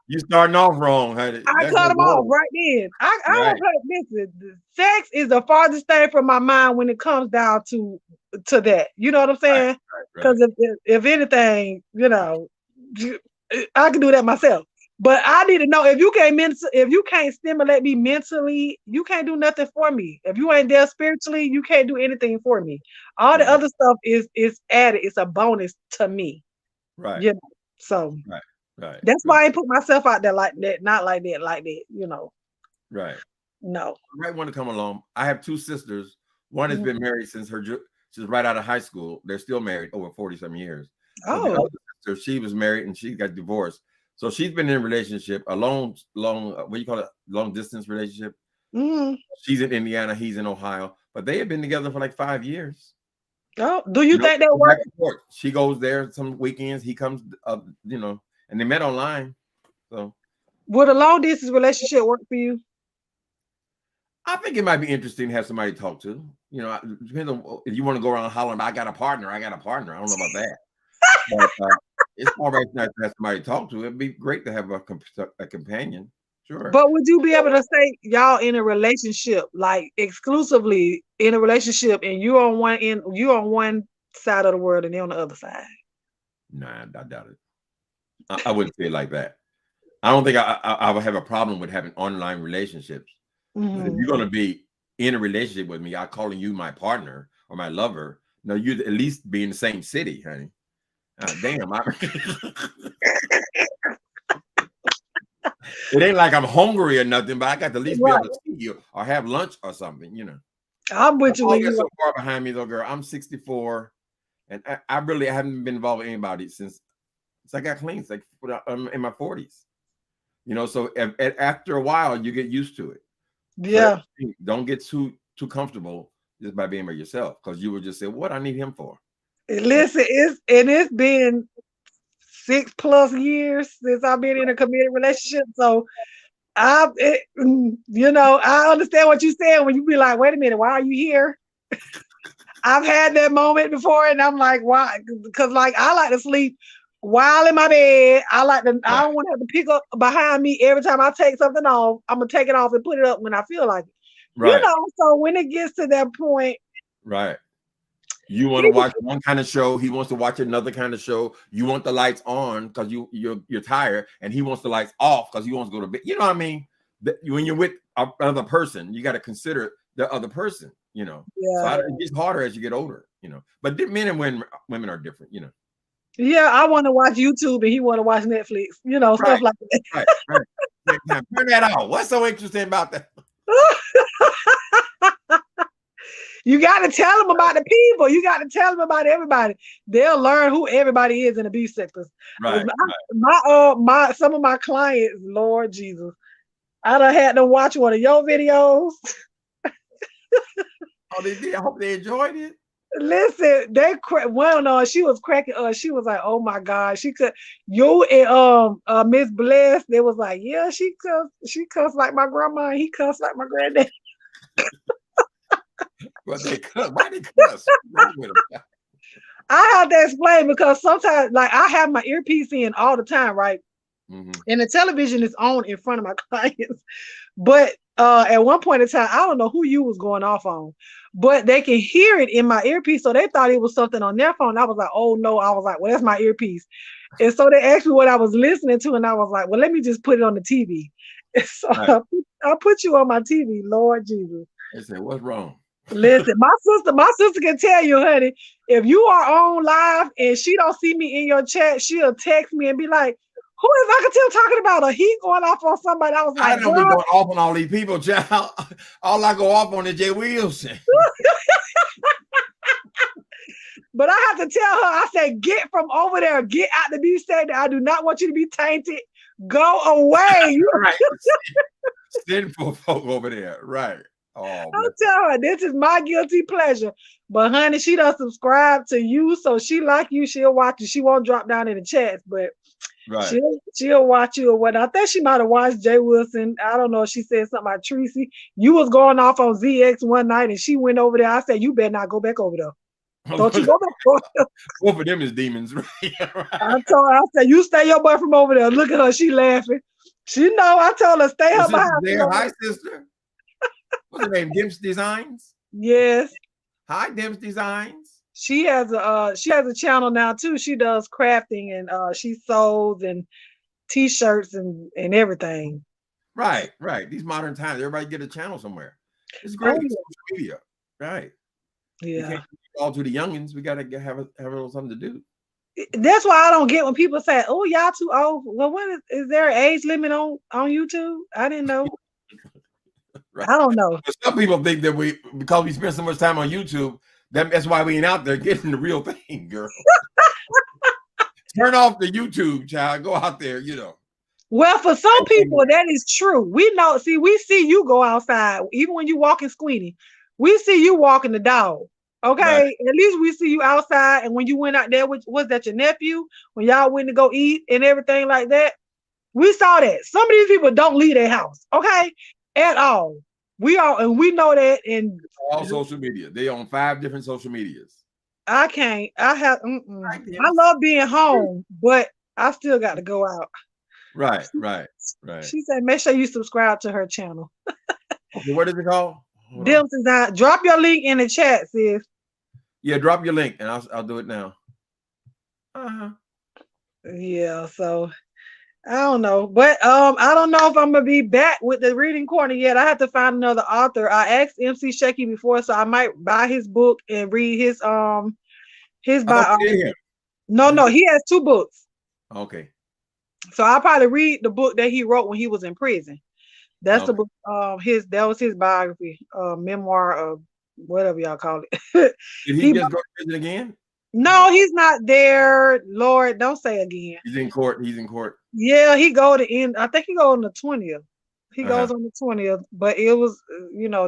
You starting off wrong, honey. I That's cut your him off word. right then. I Right. don't listen. Sex is the farthest thing from my mind when it comes down to that. You know what I'm Right. saying? Right. Because if anything, you know, I can do that myself. But I need to know if you can't stimulate me mentally, you can't do nothing for me. If you ain't there spiritually, you can't do anything for me. All the Right. other stuff is added. It's a bonus to me. Right. You know. So Right. Right. that's Right. why I ain't put myself out there like that, not like that, you know. Right. No. I might want to come along. I have two sisters. One has been married since she's right out of high school. They're still married over 40-some years. But the Oh. other sister, she was married and she got divorced. So she's been in a relationship, a long, what do you call it? Long distance relationship. Mm. She's in Indiana, he's in Ohio, but they have been together for like 5 years. Oh, do you think that Back works? and forth. She goes there some weekends, he comes up, and they met online. So Would a long distance relationship work for you? I think it might be interesting to have somebody to talk to. It depends on if you want to go around hollering, I got a partner. I don't know about that. But it's always nice to have somebody to talk to. It'd be great to have a companion. Sure. But would you be able to say y'all in a relationship, like exclusively in a relationship, and you on one side of the world and they on the other side? Nah, I doubt it. I wouldn't say it like that. I don't think I would have a problem with having online relationships. But if you're going to be in a relationship with me, I'm calling you my partner or my lover. No, you'd at least be in the same city, honey. Damn. It ain't like I'm hungry or nothing, but I got to at least be able to see you or have lunch or something, I'm with you. All get so far behind me, though, girl. I'm 64, and I really haven't been involved with anybody since I got clean. It's like in my 40s, So after a while, you get used to it. Yeah. So don't get too comfortable just by being by yourself, because you would just say, "What I need him for?" Listen, it's been 6+ years since I've been in a committed relationship, so I understand what you're saying when you be like, wait a minute, why are you here? I've had that moment before, and I'm like, why? Because like I like to sleep while in my bed. I don't want to have to pick up behind me every time I take something off. I'm gonna take it off and put it up when I feel like it. Right. So when it gets to that point, right. You want to watch one kind of show, he wants to watch another kind of show. You want the lights on because you're tired, and he wants the lights off because he wants to go to bed. You know what I mean? When you're with another person, you got to consider the other person. Yeah. So it gets harder as you get older. But men and women are different. Yeah, I want to watch YouTube, and he want to watch Netflix. Stuff like that. Right. Turn that off. What's so interesting about that? You got to tell them about the people. You got to tell them about everybody. They'll learn who everybody is in the beef sectors. Right. Some of my clients, Lord Jesus, I done had them watch one of your videos. Oh, they did. I hope they enjoyed it. Listen, she was cracking us. She was like, "Oh my God!" She could you and Miss Bless. They was like, "Yeah, she cussed like my grandma. And he cussed like my granddad." But they cuss. Why they cuss? I have to explain because sometimes, like, I have my earpiece in all the time, right? And the television is on in front of my clients. But at one point in time, I don't know who you was going off on, but they can hear it in my earpiece. So they thought it was something on their phone. I was like, oh no. I was like, well, that's my earpiece. And so they asked me what I was listening to. And I was like, well, let me just put it on the TV. And so I put you on my TV, Lord Jesus. They said, what's wrong? Listen, my sister can tell you, honey, if you are on live and she don't see me in your chat, she'll text me and be like, who is Uncle talking about? Or he going off on somebody. I was like, I don't know we going off on all these people, child. All I go off on is Jay Wilson. But I have to tell her, I said, get from over there, get out the beef sector. I do not want you to be tainted. Go away. Right. Sinful folk over there. Right. Oh, I'll tell her this is my guilty pleasure. But honey, she does subscribe to you, so she like you, she'll watch you. She won't drop down in the chats, but Right. She'll watch you or what. I think she might have watched Jay Wilson. I don't know. She said something about Tracy. You was going off on ZX one night and she went over there. I said, you better not go back over there. Don't you go back over there. Both of them is demons. Right? I told her, I said, you stay your boy from over there. Look at her. She laughing. She know. I told her, stay her behind. There. Hi, sister. What's her name? Dimps Designs? Yes. Hi, Dimps Designs. She has a channel now too. She does crafting and she sews and t-shirts and everything. Right. These modern times, everybody get a channel somewhere. It's great. Social media. Right. Yeah. You can't all to the youngins. We gotta have a little something to do. That's why I don't get when people say, "Oh, y'all too old." Well, is there an age limit on YouTube? I didn't know. Right. I don't know. But some people think that because we spend so much time on YouTube, that's why we ain't out there getting the real thing, girl. Turn off the YouTube, child. Go out there, Well, for some people, that is true. We know. See, we see you go outside, even when you walking Squeenie. We see you walking the dog. Okay, right. At least we see you outside. And when you went out there, was that your nephew? When y'all went to go eat and everything like that, we saw that. Some of these people don't leave their house, okay, at all. We know that. And all social media. They own 5 different social medias. I can't. I love being home, but I still got to go out. Right. She said, make sure you subscribe to her channel. Okay, what is it called? Dimps Design. Drop your link in the chat, sis. Yeah, drop your link and I'll do it now. Yeah, so I don't know. But I don't know if I'm gonna be back with the reading corner yet. I have to find another author. I asked MC Shecky before, so I might buy his book and read his biography. No, he has 2 books. Okay. So I'll probably read the book that he wrote when he was in prison. That's the book. That was his biography, memoir of whatever y'all call it. Did he just go to prison again? No, he's not there. Lord, don't say again. He's in court. Yeah, he go to end. I think he go on the 20th. He goes on the 20th, but it was,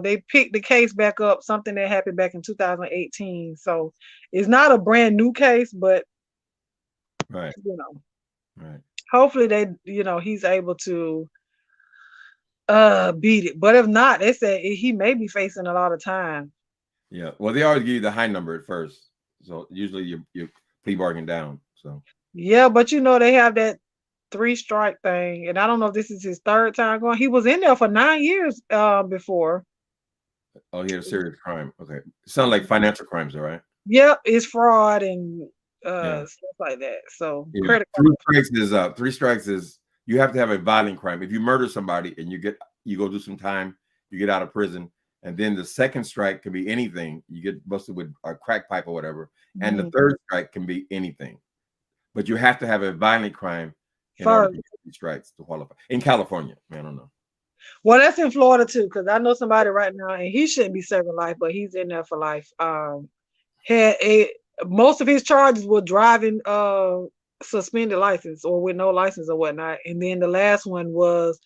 they picked the case back up, something that happened back in 2018. So it's not a brand new case, but right. Hopefully they, he's able to beat it. But if not, they said he may be facing a lot of time. Yeah. Well, they always give you the high number at first. So usually you plea bargain down. So yeah, but they have that 3-strike thing, and I don't know if this is his 3rd time going. He was in there for 9 years before. Oh, he had a serious crime. Okay. Sound like financial crimes, all right? Yep, it's fraud and stuff like that. So yeah. 3 strikes is you have to have a violent crime. If you murder somebody and you go do some time, you get out of prison. And then the 2nd strike can be anything. You get busted with a crack pipe or whatever. And the 3rd strike can be anything. But you have to have a violent crime in order to get these strikes to qualify. In California, I don't know. Well, that's in Florida too, because I know somebody right now, and he shouldn't be serving life, but he's in there for life. Most of his charges were driving suspended license or with no license or whatnot. And then the last one was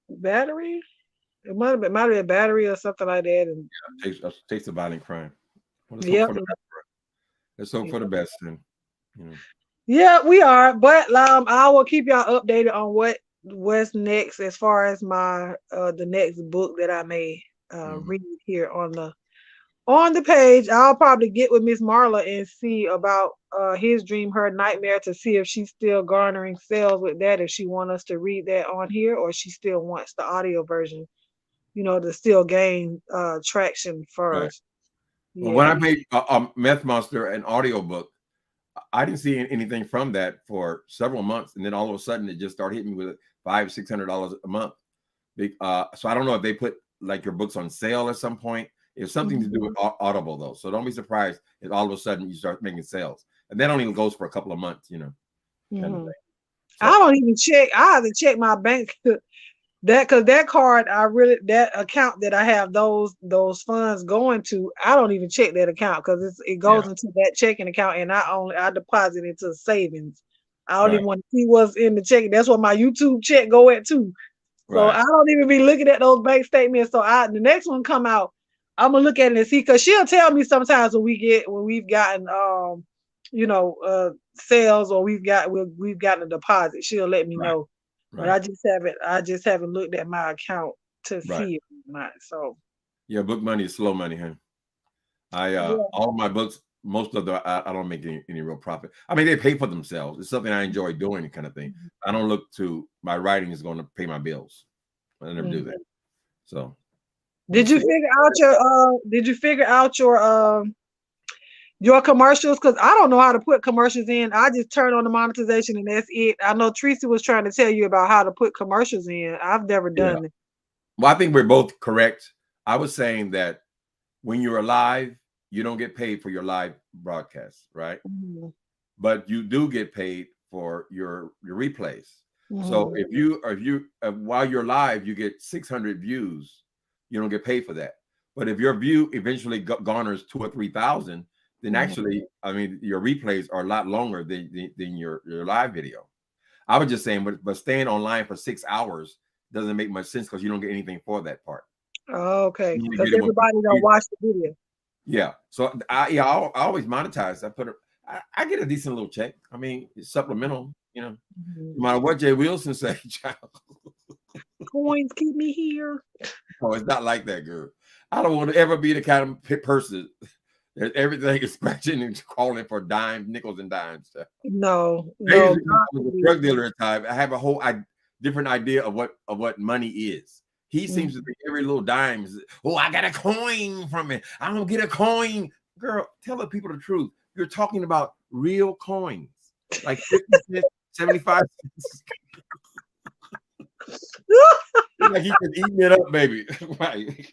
battery? It might have been battery or something like that. And takes a violent crime. Yeah. Let's hope for the best. And yeah, we are. But I will keep y'all updated on what's next as far as my the next book that I may read here on the page. I'll probably get with Miss Marla and see about his dream, her nightmare, to see if she's still garnering sales with that, if she wants us to read that on here, or she still wants the audio version, to still gain traction first. Right. Well, when I made Meth Monster an audio book, I didn't see anything from that for several months, and then all of a sudden it just started hitting me with $500-600 a month. So I don't know if they put like your books on sale at some point. It's something to do with Audible though, so don't be surprised if all of a sudden you start making sales, and that only goes for a couple of months, kind of thing. So, I don't even check. I have to check my bank because that card, that account that I have those funds going to, I don't even check that account because it goes into that checking account, and I deposit into savings. I don't even want to see what's in the checking. That's what my YouTube check go at too. So I don't even be looking at those bank statements. So the next one come out, I'm gonna look at it and see, because she'll tell me sometimes when we've gotten sales, or we've gotten a deposit, she'll let me Right. know. But Right. I just haven't looked at my account to Right. see it or not. So Yeah, book money is slow money, huh? yeah. All of my books, most of I don't make any real profit. I mean, they pay for themselves. It's something I enjoy doing, kind of thing. I don't look to my writing is going to pay my bills. I never do Mhm. that. So we'll Did you see. figure out your commercials? Because I don't know how to put commercials in. I just turn on the monetization and that's it. I know Tracy was trying to tell you about how to put commercials in. I've never Yeah. done it. Well, I think we're both correct. I was saying that when you're alive, you don't get paid for your live broadcasts, right? Mhm. But you do get paid for your replays. So Mhm. if you while you're live, you get 600 views, you don't get paid for that. But if your view eventually garners 2 or 3 thousand, then Mhm. actually, I mean, your replays are a lot longer than your live video. I was just saying, but staying online for 6 hours doesn't make much sense because you don't get anything for that part. Oh, okay. You only Because get it when everybody people don't see. watch the video. Yeah. So I always monetize. I get a decent little check. I mean, it's supplemental, Mhm. no matter what Jay Wilson say, child. Coins keep me here. Oh, it's not like that, girl. I don't want to ever be the kind of person that everything is scratching and calling for dimes, nickels, and dimes. No, Maybe no, because God I was a drug forbid. dealer at the time, I have a whole different idea of what money is. He seems to Mhm. think every little dime is, oh, I got a coin from it. I'm gonna get a coin. Girl, tell the people the truth. You're talking about real coins, like 50 cents, 75 cents. Like he just eating it up, baby. Right.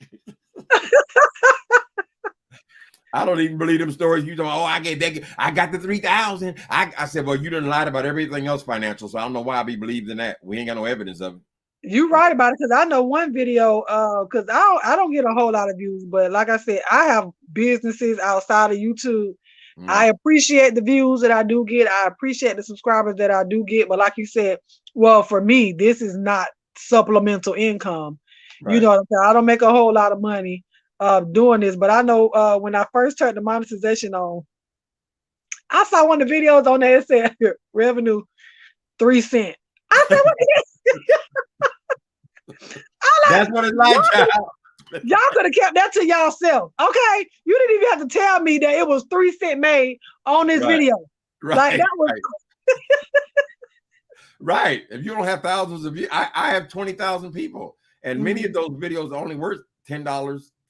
I don't even believe them stories. You talking, oh, I got the 3,000. I said, well, you done lied about everything else financial, so I don't know why I be believed in that. We ain't got no evidence of it. You right about it, because I know one video. Because I don't get a whole lot of views, but like I said, I have businesses outside of YouTube. I Mm, appreciate the views that I do get. I appreciate the subscribers that I do get. But like you said, well, for me, this is not supplemental income. You know right. what I'm saying? I don't make a whole lot of money doing this, but I know when I first turned the monetization on, I saw one of the videos on there. It said revenue 3 cents. I said, what the I like That's what it's like, child. y'all could have kept that to y'allself. Okay. You didn't even have to tell me that it was 3 cents made on this Right, video. Like right, that was right, right. If you don't have thousands of views, I have 20,000 people, and many of mm, those videos are only worth $10,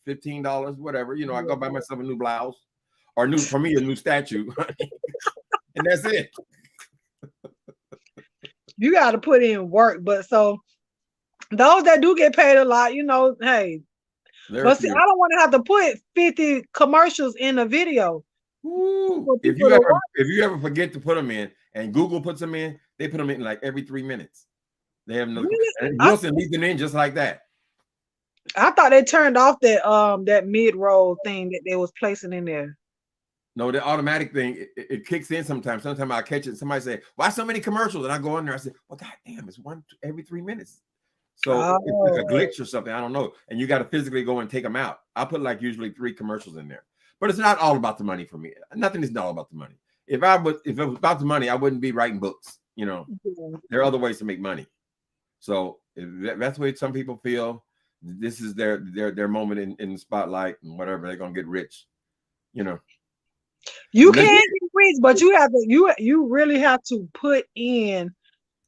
$15, whatever. I go yeah. buy myself a new blouse or for me a new statue, and that's it. You gotta put in work. But so those that do get paid a lot, hey. Very But see, few. I don't want to have to put 50 commercials in a video Woo. for people to watch. If you ever forget to put them in, and Google puts them in, they put them in like every 3 minutes. They have another, Really? and I, Wilson leaves them in just like that. I thought they turned off that mid-roll thing that they was placing in there. No, the automatic thing, it kicks in sometimes. Sometimes I catch it. Somebody say, "Why so many commercials?" And I go in there. I say, "Well, goddamn, it's one every 3 minutes." So it's like a Oh, glitch or something. I don't know. And you got to physically go and take them out. I put like usually 3 commercials in there, but it's not all about the money for me. Nothing is all about the money. If it was about the money, I wouldn't be writing books. yeah. There are other ways to make money. So that's the way some people feel. This is their moment in the spotlight and whatever. They're gonna get rich. You know. You Unless can get rich, but you really have to put in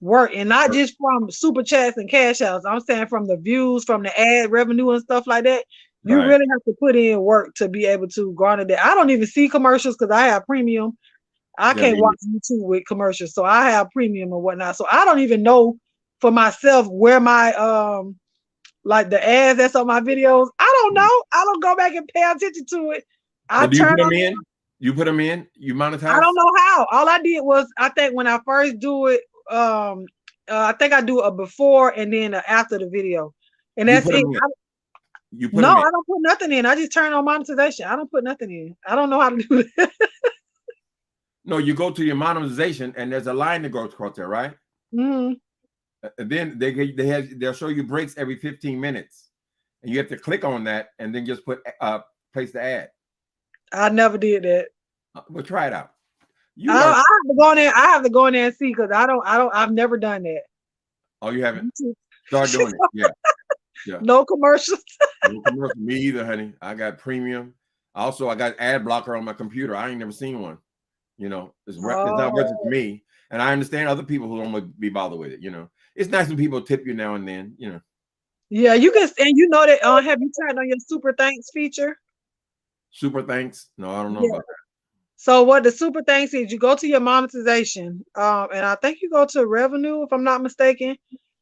work, and not just from super chats and cash outs. I'm saying from the views, from the ad revenue and stuff like that. You right. really have to put in work to be able to garner that. I don't even see commercials because I have premium. I Yeah, can't me. watch YouTube with commercials, so I have premium and whatnot. So I don't even know for myself where my like the ads that's on my videos. I don't know. I don't go back and pay attention to it. I Well, do you turn put them on. in? You put them in. You I monetize. don't know how. All I did was I think when I first do it, I think I do a before and then a after the video, and You that's put it. them in. You put No, them in. I don't put nothing in. I just turn on monetization. I don't put nothing in. I don't know how to do that. No, you go to your monetization, and there's a line that goes across there, right? Mm, And then they'll show you breaks every 15 minutes, and you have to click on that, and then just place the ad. I never did that. We'll try it out. You are. I have to go in there. I have to go in there and see because I've never done that. Oh, you haven't. Start doing it. Yeah. Yeah. No commercials. No commercial. Me either, honey. I got premium. Also, I got ad blocker on my computer. I ain't never seen one. You know, it's not worth it to me. And I understand other people who don't be bothered with it. You know, it's nice when people tip you now and then. You know. Yeah, you can, and you know that. Have you turned on your super thanks feature? Super thanks. No, I don't know Yeah. about that. So what the super thanks is, you go to your monetization, and I think you go to revenue if I'm not mistaken,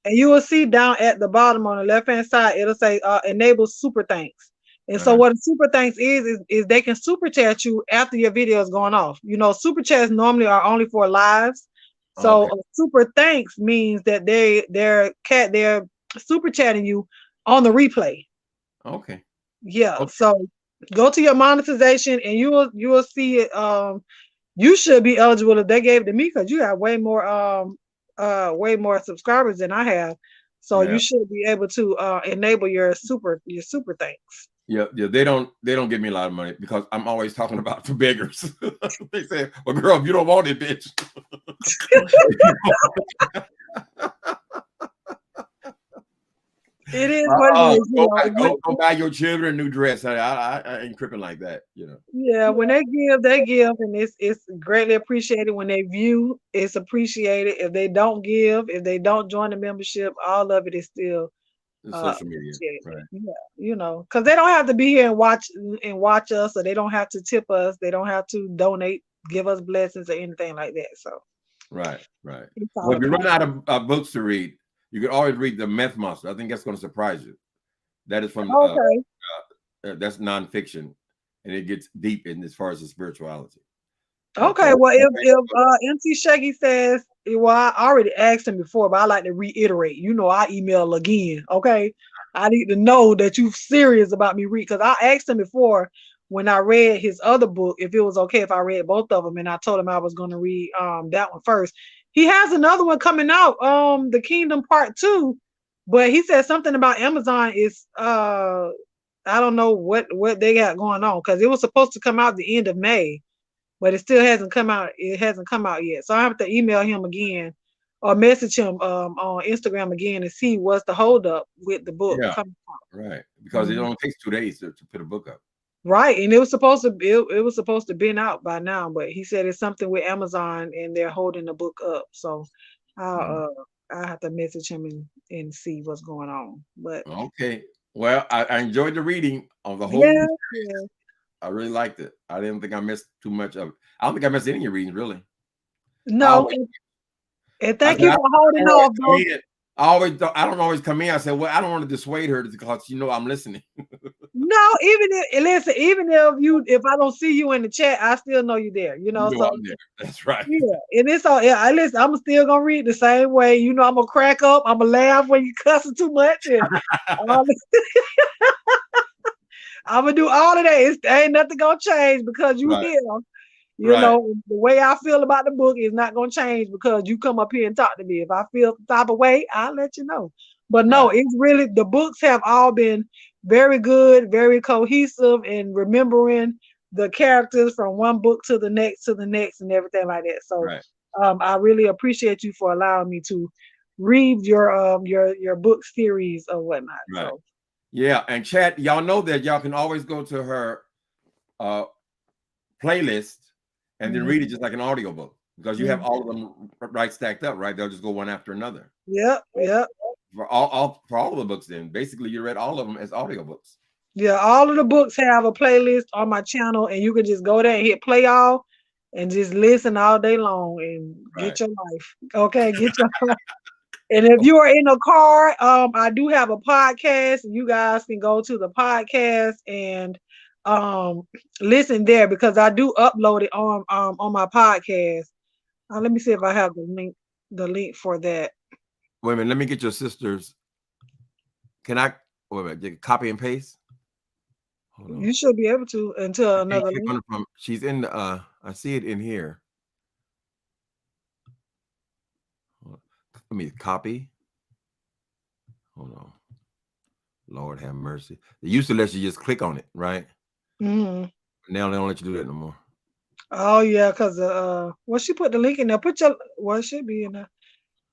and you will see down at the bottom on the left hand side it'll say enable super thanks. And so what a super thanks is they can super chat you after your video is going off. You know, super chats normally are only for lives. So Okay. super thanks means that they're super chatting you on the replay. Okay. Yeah. Okay. So go to your monetization and you will see it. You should be eligible if they gave it to me because you have way more subscribers than I have. So you Yeah. should be able to enable your super thanks. Yeah. Yeah. They don't give me a lot of money because I'm always talking about the beggars. They say, "Well, girl, if you don't want it, bitch." It is what it is, you know. Go buy your children a new dress. I ain't tripping like that, you know. Yeah, when they give, and it's greatly appreciated. When they view, it's appreciated. If they don't give, if they don't join the membership, all of it is still The social media, appreciated. right? Yeah, you know, because they don't have to be here and watch us, or they don't have to tip us. They don't have to donate, give us blessings or anything like that. So Right, right. it's Well, all if you run out appreciated. of books to read, you can always read The Meth Monster. I think that's going to surprise you. That is from Okay. that's nonfiction, and it gets deep in as far as the spirituality. Okay, So well, if MC Shaggy says, well, I already asked him before, but I like to reiterate. You know, I email again. Okay, I need to know that you serious about me read because I asked him before when I read his other book if it was okay if I read both of them, and I told him I was going to read that one first. He has another one coming out, The Kingdom Part 2, but he said something about Amazon is I don't know what they got going on because it was supposed to come out the end of May, but it still hasn't come out. It hasn't come out yet. So I have to email him again or message him on Instagram again and see what's the holdup with the book yeah, coming right. out. Because it only takes 2 days to put a book up. Right, and it was supposed to been out by now, but he said it's something with Amazon and they're holding the book up. So Mm. I'll I have to message him and see what's going on. But Okay. Well, I enjoyed the reading of the whole. yeah, yeah. I really liked it. I didn't think I missed too much of it. I don't think I missed any of your readings, really. I No, always, and I thank said, you I for holding don't always off, come bro. in. I don't always come in. I said, well, I don't want to dissuade her because I'm listening. No, even if listen, even if I don't see you in the chat, I still know you're there. You You know, know so I'm there. That's right. yeah, and it's all. Yeah, I listen. I'm still gonna read the same way. You know, I'm gonna crack up. I'm gonna laugh when you cussing too much, and all I'm gonna do all of that. Ain't nothing gonna change because you Right. here. You Right. know, the way I feel about the book is not gonna change because you come up here and talk to me. If I feel the type of way, I'll let you know. But no, Right. it's really the books have all been very good, very cohesive in remembering the characters from one book to the next, and everything like that. So, Right. I really appreciate you for allowing me to read your book series or whatnot. Right. So, Yeah. And chat, y'all know that y'all can always go to her uh playlist and then read it mhm. just like an audiobook because you have Mhm. all of them right stacked up, right? They'll just go one after another. Yep, yep. For all of the books, then basically you read all of them as audiobooks. Yeah, all of the books have a playlist on my channel, and you can just go there and hit play all and just listen all day long and Right. get your life. Okay, get your and if you are in a car, I do have a podcast, and you guys can go to the podcast and um listen there because I do upload it on my podcast. Let me see if I have the link for that. Wait a minute. Let me get your sister's. Can I wait a minute, copy and paste? Hold on. You should be able to until I can't another click link. on it from she's in the I see it in here. Let me copy. Hold on. Lord have mercy. They used to let you just click on it, right? Mhm. Now they don't let you do that no more. Oh yeah, because well, she put the link in there. Well, it should be in there.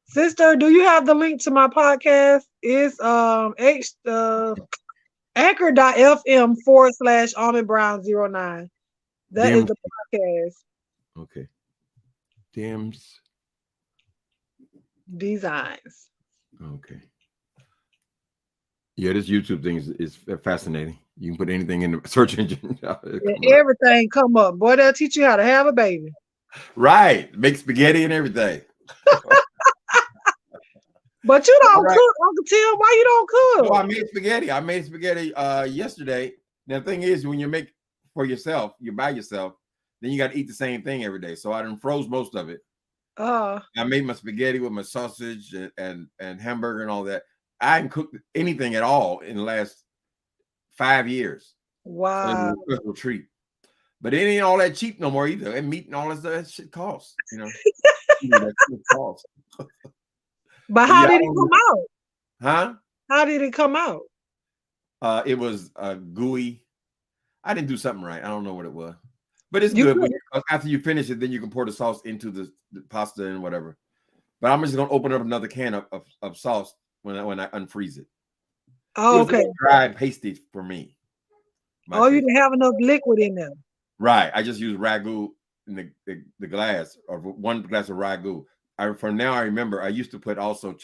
Sister, do you have the link to my podcast? It's anchor.fm/almondbrown09. That is Dims. the podcast Okay. Dims. designs. Okay. Yeah, this YouTube thing is fascinating. You can put anything in the search engine. It'll And come up. everything come up. Boy, they'll teach you how to have a baby. Right. Make spaghetti and everything. But you All don't right. cook, Uncle Tim. Why you don't Oh, cook? I made spaghetti. I made spaghetti yesterday. Now, the thing is, when you make for yourself, you're by yourself, then you got to eat the same thing every day. So I done froze most of it. Uh, I made my spaghetti with my sausage and hamburger and all that. I haven't cooked anything at all in the last 5 years. So it wow. was a special treat. But it ain't all that cheap no more either. And meat and all that stuff, that shit costs, you know. That shit costs. But But how yeah, did it come out? huh? How did it come out? It was gooey. I didn't do something right. I don't know what it was. But it's You good could. when after you finish it, then you can pour the sauce into the pasta and whatever. But I'm just gonna open up another can of sauce when I unfreeze it. It Oh, was a okay. little dry and pasty for me. My Oh, you taste. didn't have enough liquid in there. Right. I just use ragu in the glass or one glass of ragu. From now I remember I used to put also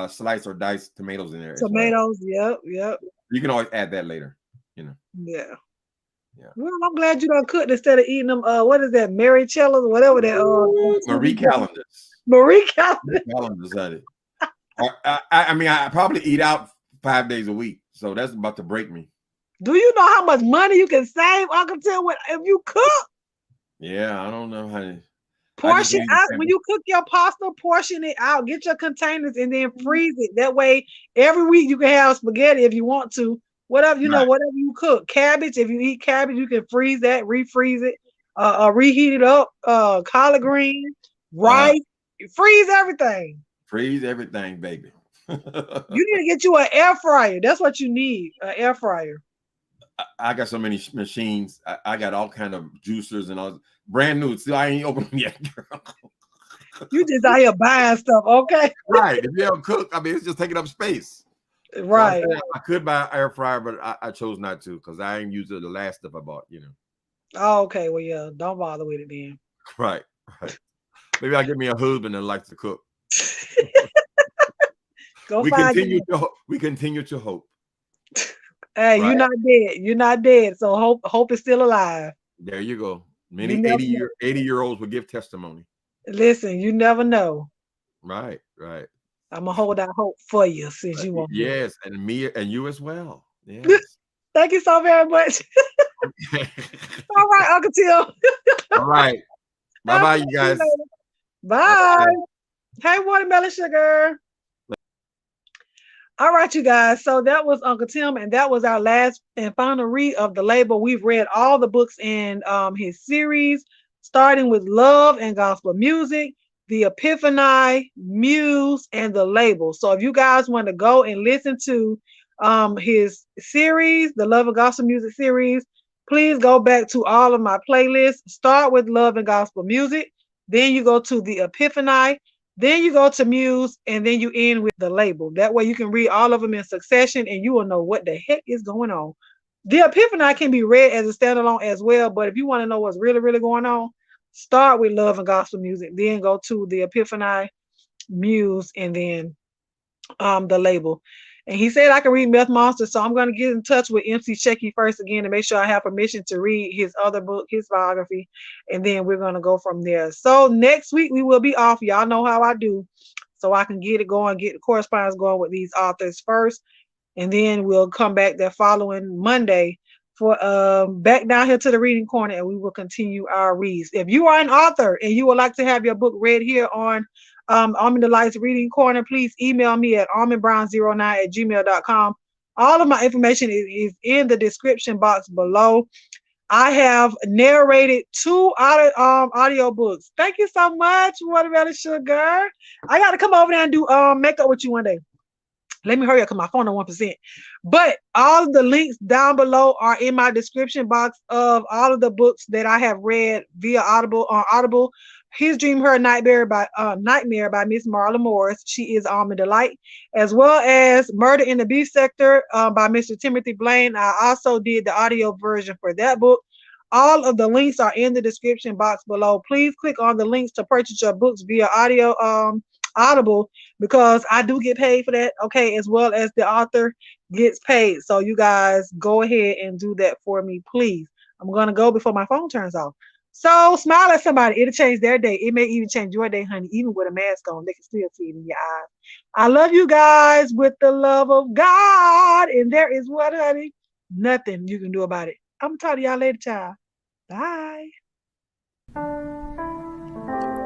slice or diced tomatoes in there as well. Tomatoes. Yep. Yep. You can always add that later. You know. Yeah. Yeah. Well, I'm glad you done cooked instead of eating them. What is that? Mary Cellas, whatever that. Marie Callender's. Marie Calendar. Callender's at it. I mean, I probably eat out 5 days a week, so that's about to break me. Do you know how much money you can save, Uncle Tim, if you cook? Yeah, I don't know how to. Portion out when you cook your pasta. Portion it out. Get your containers and then freeze it. That way, every week you can have spaghetti if you want to. Whatever you know, Right. whatever you cook. Cabbage, if you eat cabbage, you can freeze that, refreeze it, reheat it up. Collard green, rice, freeze everything. Freeze everything, baby. You need to get you an air fryer. That's what you need, an air fryer. I got so many machines. I got all kind of juicers and all brand new. Still, I ain't opened them yet, girl. You just out here buying stuff, okay? Right. If you don't cook, I mean, it's just taking up space. Right. So I could buy an air fryer, but I chose not to because I ain't used the last stuff I bought, you know. Oh, okay. Well, yeah, don't bother with it then. Right. Right. Maybe I'll get me a husband that likes to cook. Go We find continue you. we continue to hope. Hey, Right. you're not dead. You're not dead. So hope is still alive. There you go. You Many never know. 80-year-olds will give testimony. Listen, you never know. Right, right. I'm gonna hold out hope for you since you won't. Yes, and me and you as well. Yes. Thank you so very much. All right, Uncle Tim. All right. Bye bye, you guys. Bye. Bye. Hey, watermelon sugar. All right, you guys. So that was Uncle Tim, and that was our last and final read of The Label. We've read all the books in his series, starting with Love and Gospel Music, The Epiphany, Muse, and The Label. So if you guys want to go and listen to his series, the Love and Gospel Music series, please go back to all of my playlists. Start with Love and Gospel Music, then you go to The Epiphany, then you go to Muse, and then you end with The Label. That way you can read all of them in succession and you will know what the heck is going on. The Epiphany can be read as a standalone as well, but if you want to know what's really, really going on, start with Love and Gospel Music, then go to The Epiphany, Muse, and then The Label. And he said I can read Myth Monster, so I'm going to get in touch with MC Checky first again to make sure I have permission to read his other book, his biography, and then we're going to go from there. So next week we will be off. Y'all know how I do. So I can get it going, get the correspondence going with these authors first, and then we'll come back that following Monday for back down here to the reading corner, and we will continue our reads. If you are an author and you would like to have your book read here on Almond Delights Reading Corner, please email me at almondbrown09@gmail.com. All of my information is in the description box below. I have narrated 2 audio books. Thank you so much, Watermelon Sugar. I got to come over there and do makeup with you one day. Let me hurry up because my phone on 1%. But all of the links down below are in my description box of all of the books that I have read via Audible on Audible. His Dream, Her Nightmare by Miss Marla Morris. She is Almond Delight, as well as Murder in the Beef Sector by Mr. Timothy Blaine. I also did the audio version for that book. All of the links are in the description box below. Please click on the links to purchase your books via Audible, because I do get paid for that, okay, as well as the author gets paid. So you guys go ahead and do that for me, please. I'm gonna go before my phone turns off. So smile at somebody. It'll change their day. It may even change your day, honey. Even with a mask on, they can still see it in your eyes. I love you guys with the love of God. And there is what, honey? Nothing you can do about it. I'm gonna talk to y'all later, child. Bye.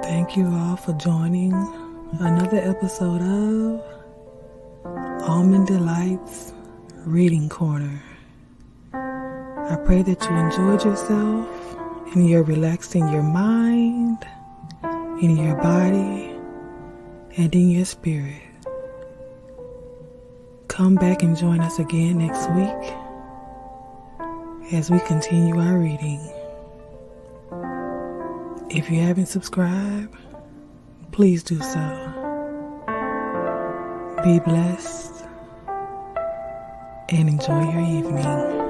Thank you all for joining another episode of Almond Delights Reading Corner. I pray that you enjoyed yourself and you're relaxing your mind, in your body, and in your spirit. Come back and join us again next week as we continue our reading. If you haven't subscribed, please do so. Be blessed and enjoy your evening.